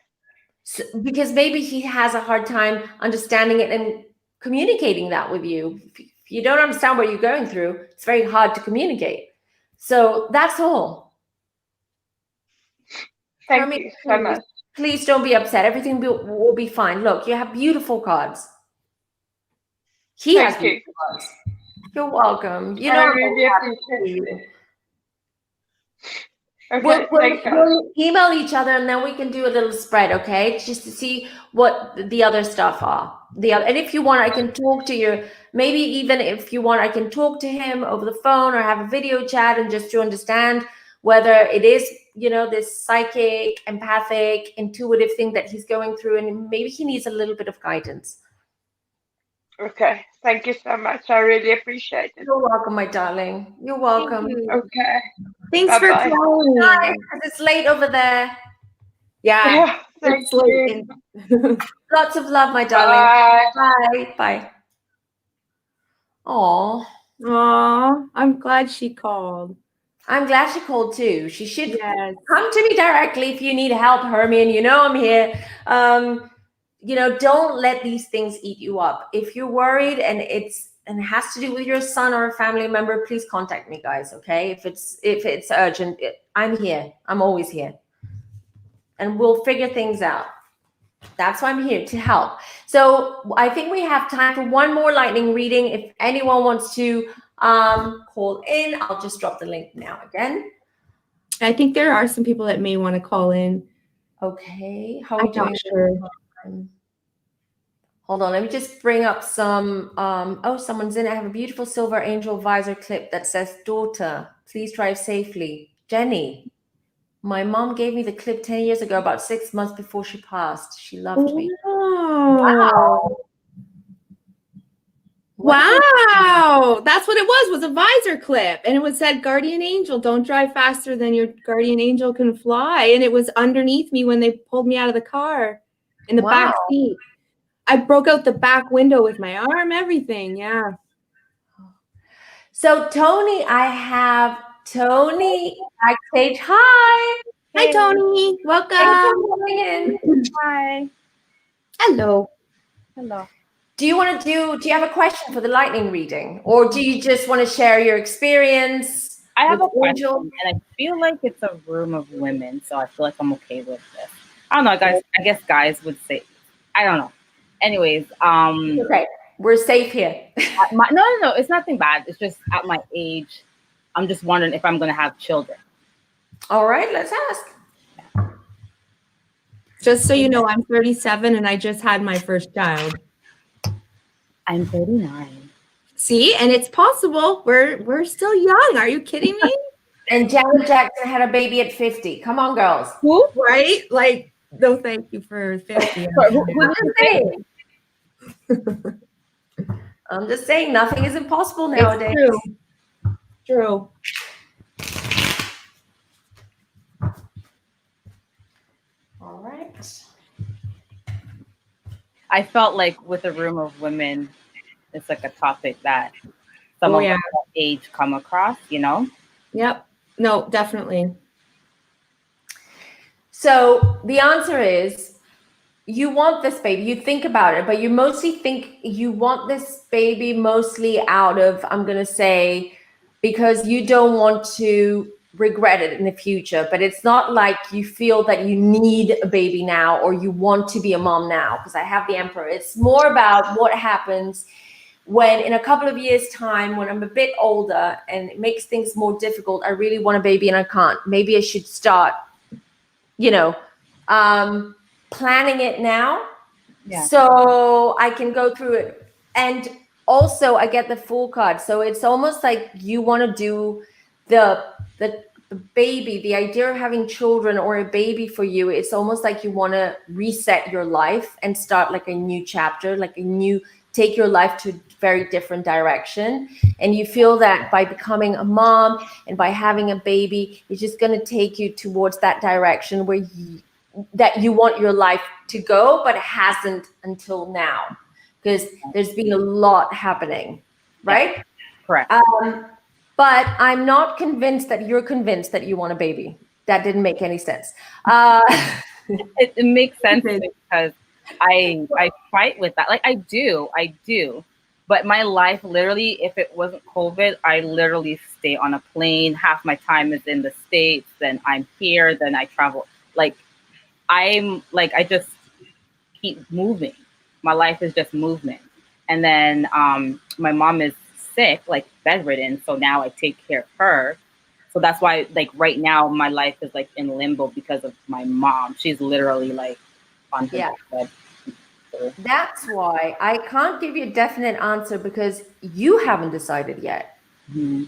So, because maybe he has a hard time understanding it and communicating that with you. If you don't understand what you're going through, it's very hard to communicate. So that's all. Thank Hermia, you so much. please don't be upset. Everything will be fine. Look, you have beautiful cards. He has Thank you. beautiful cards. You're welcome. You I know, I'm really happy appreciate for it. you. Okay, thanks, guys. We'll email each other and then we can do a little spread, okay? Just to see what the other stuff are. And if you want, I can talk to you. Maybe even if you want, I can talk to him over the phone or have a video chat and just to understand whether it is, you know, this psychic, empathic, intuitive thing that he's going through, and maybe he needs a little bit of guidance. Okay, thank you so much. I really appreciate it. You're welcome, my darling. You're welcome. Okay. Thanks for Bye-bye. calling. Bye, 'cause it's late over there. Yeah, Yeah, thank it's late. you. Lots of love, my darling. Bye. Bye. Bye. Oh, Aw, I'm glad she called. I'm glad she called too. She should Yes. come to me directly if you need help, Hermione. You know I'm here. You know, don't let these things eat you up. If you're worried and it has to do with your son or a family member, please contact me, guys. Okay, if it's urgent, I'm here. I'm always here, and we'll figure things out. That's why I'm here, to help. So I think we have time for one more lightning reading. If anyone wants to call in, I'll just drop the link now again. I think there are some people that may want to call in. Okay, how are we I'm not doing? sure. Hold on, let me just bring up some. Oh, someone's in. I have a beautiful silver angel visor clip that says, "Daughter, please drive safely." Jenny, my mom gave me the clip 10 years ago, about 6 months before she passed. She loved me. Wow. What? Wow. That's what it was a visor clip. And it said, "Guardian angel, don't drive faster than your guardian angel can fly." And it was underneath me when they pulled me out of the car in the back seat. I broke out the back window with my arm, everything. Yeah. So Tony, I have Tony backstage. Hi. Hi, Tony. Thanks for Welcome. coming in. Hi. Hello. Hello. Do you have a question for the lightning reading, or do you just want to share your experience? I have a with question, Angel? and I feel like it's a room of women, so I feel like I'm okay with this. I don't know, guys. I guess guys would say, I don't know. Anyways, Okay, we're safe here. no, it's nothing bad. It's just at my age, I'm just wondering if I'm gonna have children. All right, let's ask. Just so you know, I'm 37 and I just had my first child. I'm 39. See, and it's possible. We're still young. Are you kidding me? And Janet Jackson had a baby at 50. Come on, girls. Who? Right? Like, no, thank you for 50. I'm just saying. I'm just saying, nothing is impossible nowadays. It's true. All right. I felt like with a room of women, it's like a topic that some of our age come across, you know? Yep. No, definitely. So the answer is, you want this baby, you think about it, but you mostly think you want this baby mostly out of, I'm going to say, because you don't want to regret it in the future. But it's not like you feel that you need a baby now or you want to be a mom now, because I have the Emperor. It's more about what happens when in a couple of years' time, when I'm a bit older and it makes things more difficult, I really want a baby and I can't. Maybe I should start, planning it now, so I can go through it. And also I get the Fool card, so it's almost like you want to do the baby, the idea of having children or a baby for you. It's almost like you want to reset your life and start like a new chapter, take your life to a very different direction. And you feel that by becoming a mom and by having a baby, it's just going to take you towards that direction where you want your life to go, but it hasn't until now, because there's been a lot happening, right? Yeah, correct. But I'm not convinced that you're convinced that you want a baby. That didn't make any sense. It makes sense because I fight with that. Like I do. But my life, literally, if it wasn't COVID, I literally stay on a plane. Half my time is in the States. Then I'm here. Then I travel. like I just keep moving. My life is just movement. And then my mom is sick, like bedridden, so now I take care of her. So that's why, like, right now my life is like in limbo because of my mom. She's literally like on her bed. That's why I can't give you a definite answer, because you haven't decided yet. Mm-hmm.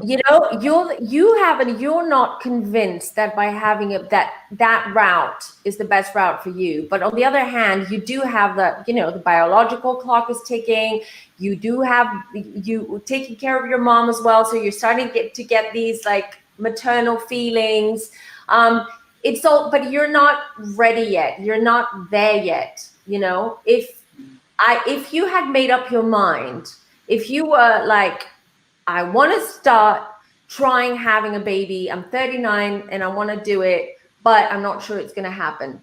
You know, you're not convinced that by having that route is the best route for you. But on the other hand, you do have the biological clock is ticking. You do have you taking care of your mom as well, so you're starting to get these like maternal feelings. It's all, but you're not ready yet. You're not there yet. You know, if you had made up your mind, if you were like, I want to start trying having a baby. I'm 39 and I want to do it, but I'm not sure it's going to happen.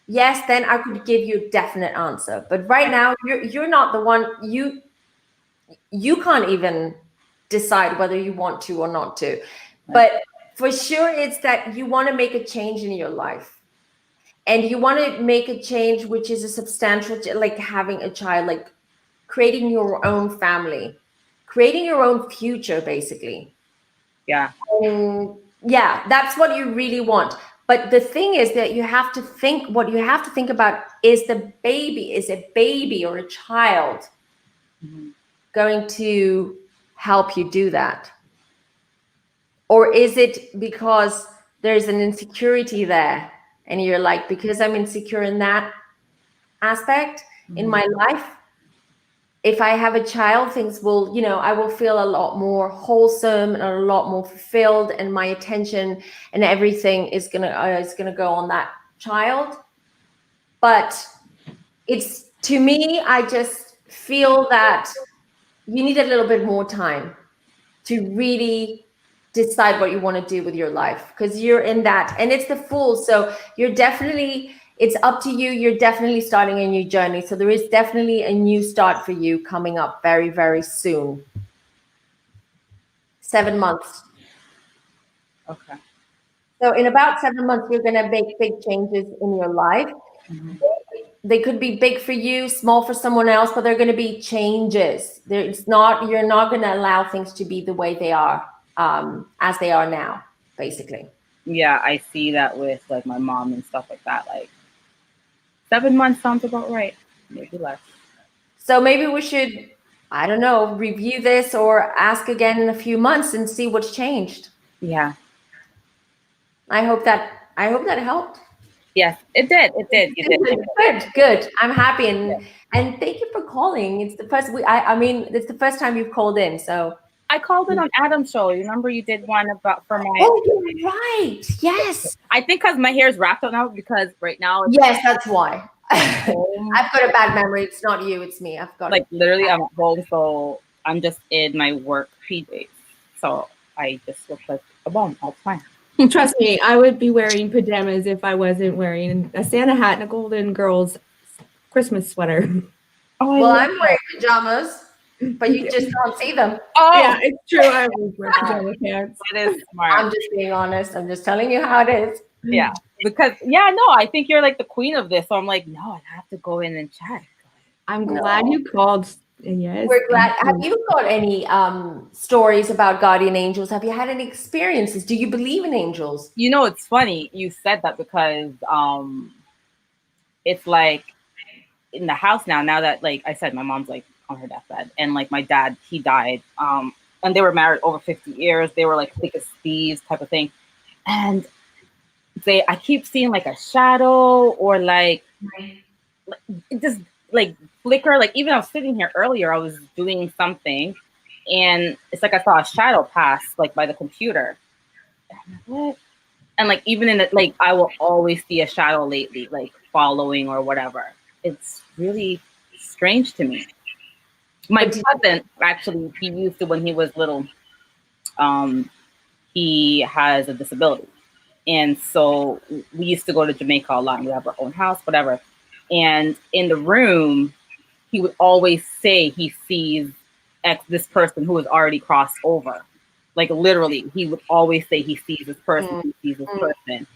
Yes, then I could give you a definite answer. But right now, you're not the one. You can't even decide whether you want to or not to. But for sure, it's that you want to make a change in your life. And you want to make a change which is a substantial, like having a child, like creating your own family, creating your own future, basically. Yeah. Yeah, that's what you really want. But the thing is that you have to think about is a baby or a child going to help you do that? Or is it because there's an insecurity there and you're like, because I'm insecure in that aspect in my life, if I have a child, things will, I will feel a lot more wholesome and a lot more fulfilled, and my attention and everything is gonna go on that child. But it's, to me, I just feel that you need a little bit more time to really decide what you want to do with your life, because you're in that, and it's the Fool, so you're definitely, it's up to you. You're definitely starting a new journey. So there is definitely a new start for you coming up very, very soon. 7 months. Okay. So in about 7 months, you're going to make big changes in your life. They could be big for you, small for someone else, but they're going to be changes. You're not going to allow things to be the way they are, as they are now, basically. Yeah, I see that with like my mom and stuff like that. Like 7 months sounds about right, maybe less. So maybe we should, I don't know, review this or ask again in a few months and see what's changed. Yeah. I hope that helped. Yes, it did. It did. You did. Good. I'm happy, and thank you for calling. It's the first it's the first time you've called in, so. I called in on Adam's show. Remember you did one for my. Oh, you're right. Yes. I think because my hair is wrapped up now, because right now. Yes, that's why. I've got a bad memory. It's not you, it's me. I've got literally I'm at home, so I'm just in my work PJs. So I just look like a bum all the time. Trust me, I would be wearing pajamas if I wasn't wearing a Santa hat and a Golden Girls Christmas sweater. Oh, well, I'm wearing pajamas, but you just don't see them. Oh, yeah, it's true. I always wear pajama pants. That is smart. I'm just being honest. I'm just telling you how it is. Yeah, because I think you're like the queen of this. So I'm like, no, I have to go in and check. I'm glad you called. Yes, we're glad. Have you got any stories about guardian angels? Have you had any experiences? Do you believe in angels? You know, it's funny you said that, because it's like in the house now that, like I said, my mom's like on her deathbed, and like my dad, he died, and they were married over 50 years. They were like thick as thieves type of thing, and I keep seeing like a shadow or like it just like flicker. Like even I was sitting here earlier, I was doing something, and it's like I saw a shadow pass like by the computer. And I'm like, what? And like even in it, like I will always see a shadow lately, like following or whatever. It's really strange to me. My cousin, actually, he used to, when he was little, he has a disability. And so we used to go to Jamaica a lot, and we have our own house, whatever. And in the room, he would always say he sees this person who has already crossed over. Like literally, he would always say he sees this person, he sees this person.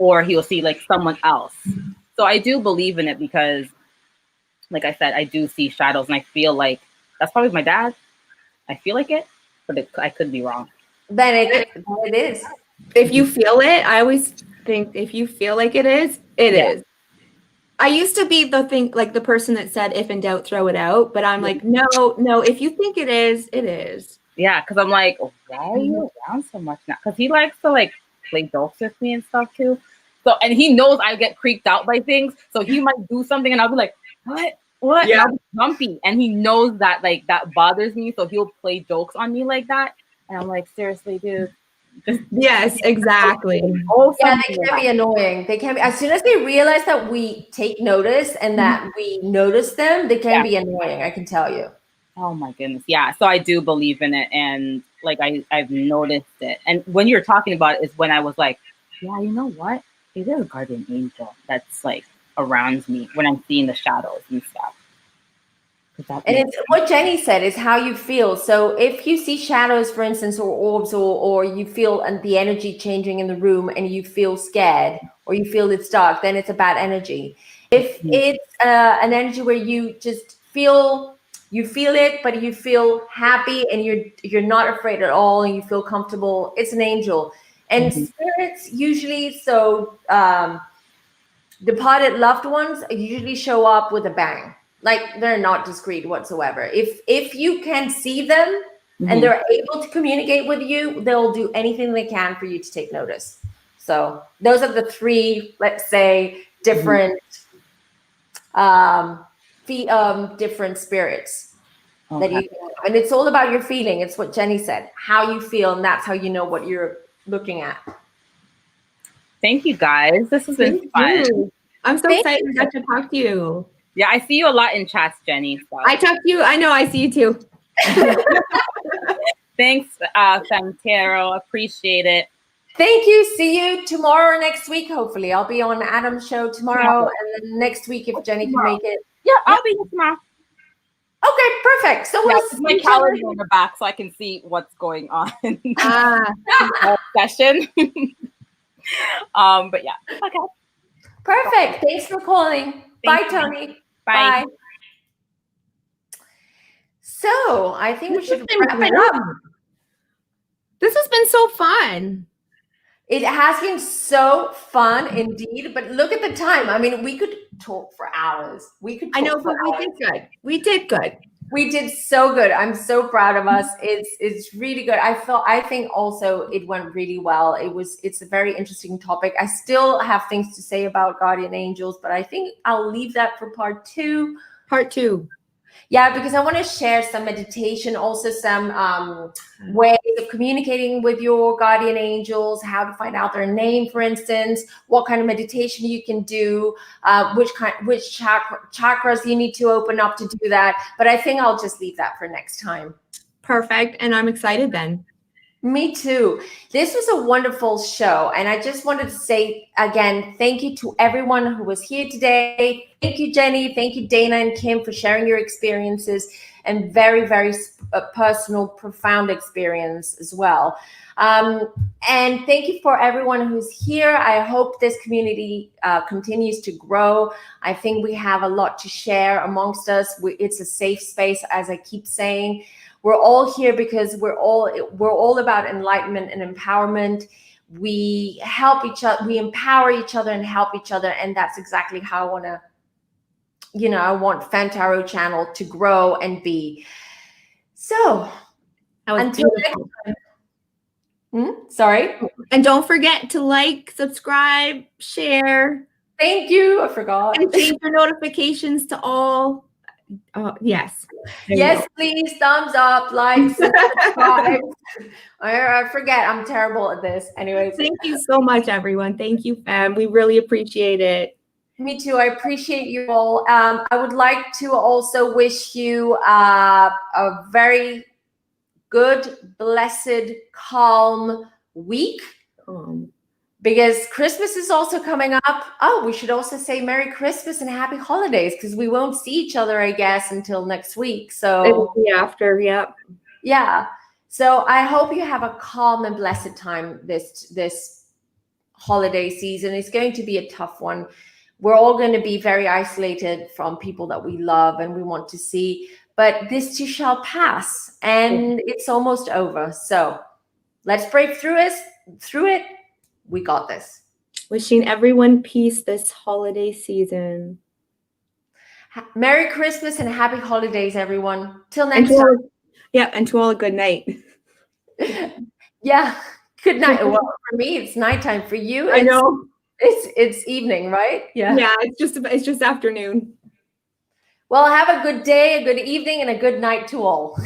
or he will see like someone else. So I do believe in it because, like I said, I do see shadows, and I feel like that's probably my dad. I feel like it, but I could be wrong. Then it is. If you feel it, I always think if you feel like it is, it is. I used to be the person that said, if in doubt, throw it out. But I'm like, no, if you think it is, it is. Yeah, because I'm like, why are you around so much now? Because he likes to like play jokes with me and stuff too. So, and he knows I get creeped out by things. So he might do something and I'll be like, what? Yeah. And I'll be grumpy. And he knows that like that bothers me. So he'll play jokes on me like that. And I'm like, seriously, dude. Yes, exactly. Yeah, they can be annoying. They can be, as soon as they realize that we take notice and that we notice them, they can be annoying, I can tell you. Oh my goodness. Yeah. So I do believe in it. And like I've noticed it. And when you're talking about it is when I was like, yeah, you know what? Is there a guardian angel that's like around me when I'm seeing the shadows and stuff? And it's what Jenny said is how you feel. So if you see shadows, for instance, or orbs, or you feel the energy changing in the room and you feel scared or you feel it's dark, then it's a bad energy. If it's an energy where you just feel it, but you feel happy and you're not afraid at all and you feel comfortable, it's an angel. And spirits usually, departed loved ones usually show up with a bang. Like they're not discreet whatsoever. If you can see them and they're able to communicate with you, they'll do anything they can for you to take notice. So those are the three, let's say, different different spirits that you can have. And it's all about your feeling. It's what Jenny said, how you feel, and that's how you know what you're looking at. Thank you guys. This has been fun. I'm so excited to talk to you. Yeah, I see you a lot in chats, Jenny. So. I talk to you. I know. I see you too. Thanks, Femme. Appreciate it. Thank you. See you tomorrow or next week, hopefully. I'll be on Adam's show tomorrow, and then next week if Jenny can make it. Yeah, I'll be here tomorrow. Okay, perfect. So we'll see my calendar on the back so I can see what's going on in the session. But yeah, okay. Perfect. Thanks for calling. Bye, Tony. Bye. So I think we should wrap it up. This has been so fun. It has been so fun indeed, but look at the time. I mean, we could talk for hours. We did good. We did so good. I'm so proud of us. It's really good. I think also it went really well. It's a very interesting topic. I still have things to say about guardian angels, but I think I'll leave that for part two. Yeah, because I want to share some meditation, also some ways of communicating with your guardian angels, how to find out their name, for instance, what kind of meditation you can do, which chakras you need to open up to do that. But I think I'll just leave that for next time. Perfect. And I'm excited then. Me too. This was a wonderful show. And I just wanted to say again, thank you to everyone who was here today. Thank you, Jenny. Thank you, Dana and Kim, for sharing your experiences and very, very personal, profound experience as well. And thank you for everyone who's here. I hope this community continues to grow. I think we have a lot to share amongst us. It's a safe space, as I keep saying. We're all here because we're all about enlightenment and empowerment. We help each other, we empower each other and help each other. And that's exactly how I want Femme Tarot channel to grow and be. So until next time. Sorry. And don't forget to like, subscribe, share. Thank you. I forgot. And change your notifications to all. Yes. Yes, please. Thumbs up, likes, subscribe. I forget. I'm terrible at this. Anyways. Thank you so much, everyone. Thank you, Femme. We really appreciate it. Me too. I appreciate you all. I would like to also wish you a very good, blessed, calm week. Because Christmas is also coming up. Oh, we should also say Merry Christmas and Happy Holidays because we won't see each other, I guess, until next week. So it will be after, yep. Yeah. So I hope you have a calm and blessed time this holiday season. It's going to be a tough one. We're all going to be very isolated from people that we love and we want to see, but this too shall pass, and it's almost over. So let's break through it. We got this. Wishing everyone peace this holiday season. Merry Christmas and happy holidays, everyone. Till next time. And to all a good night. Yeah. Good night. Well, for me, it's nighttime. For you, I know. It's evening, right? Yeah. Yeah, it's just afternoon. Well, have a good day, a good evening, and a good night to all.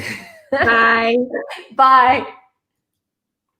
Bye. Bye.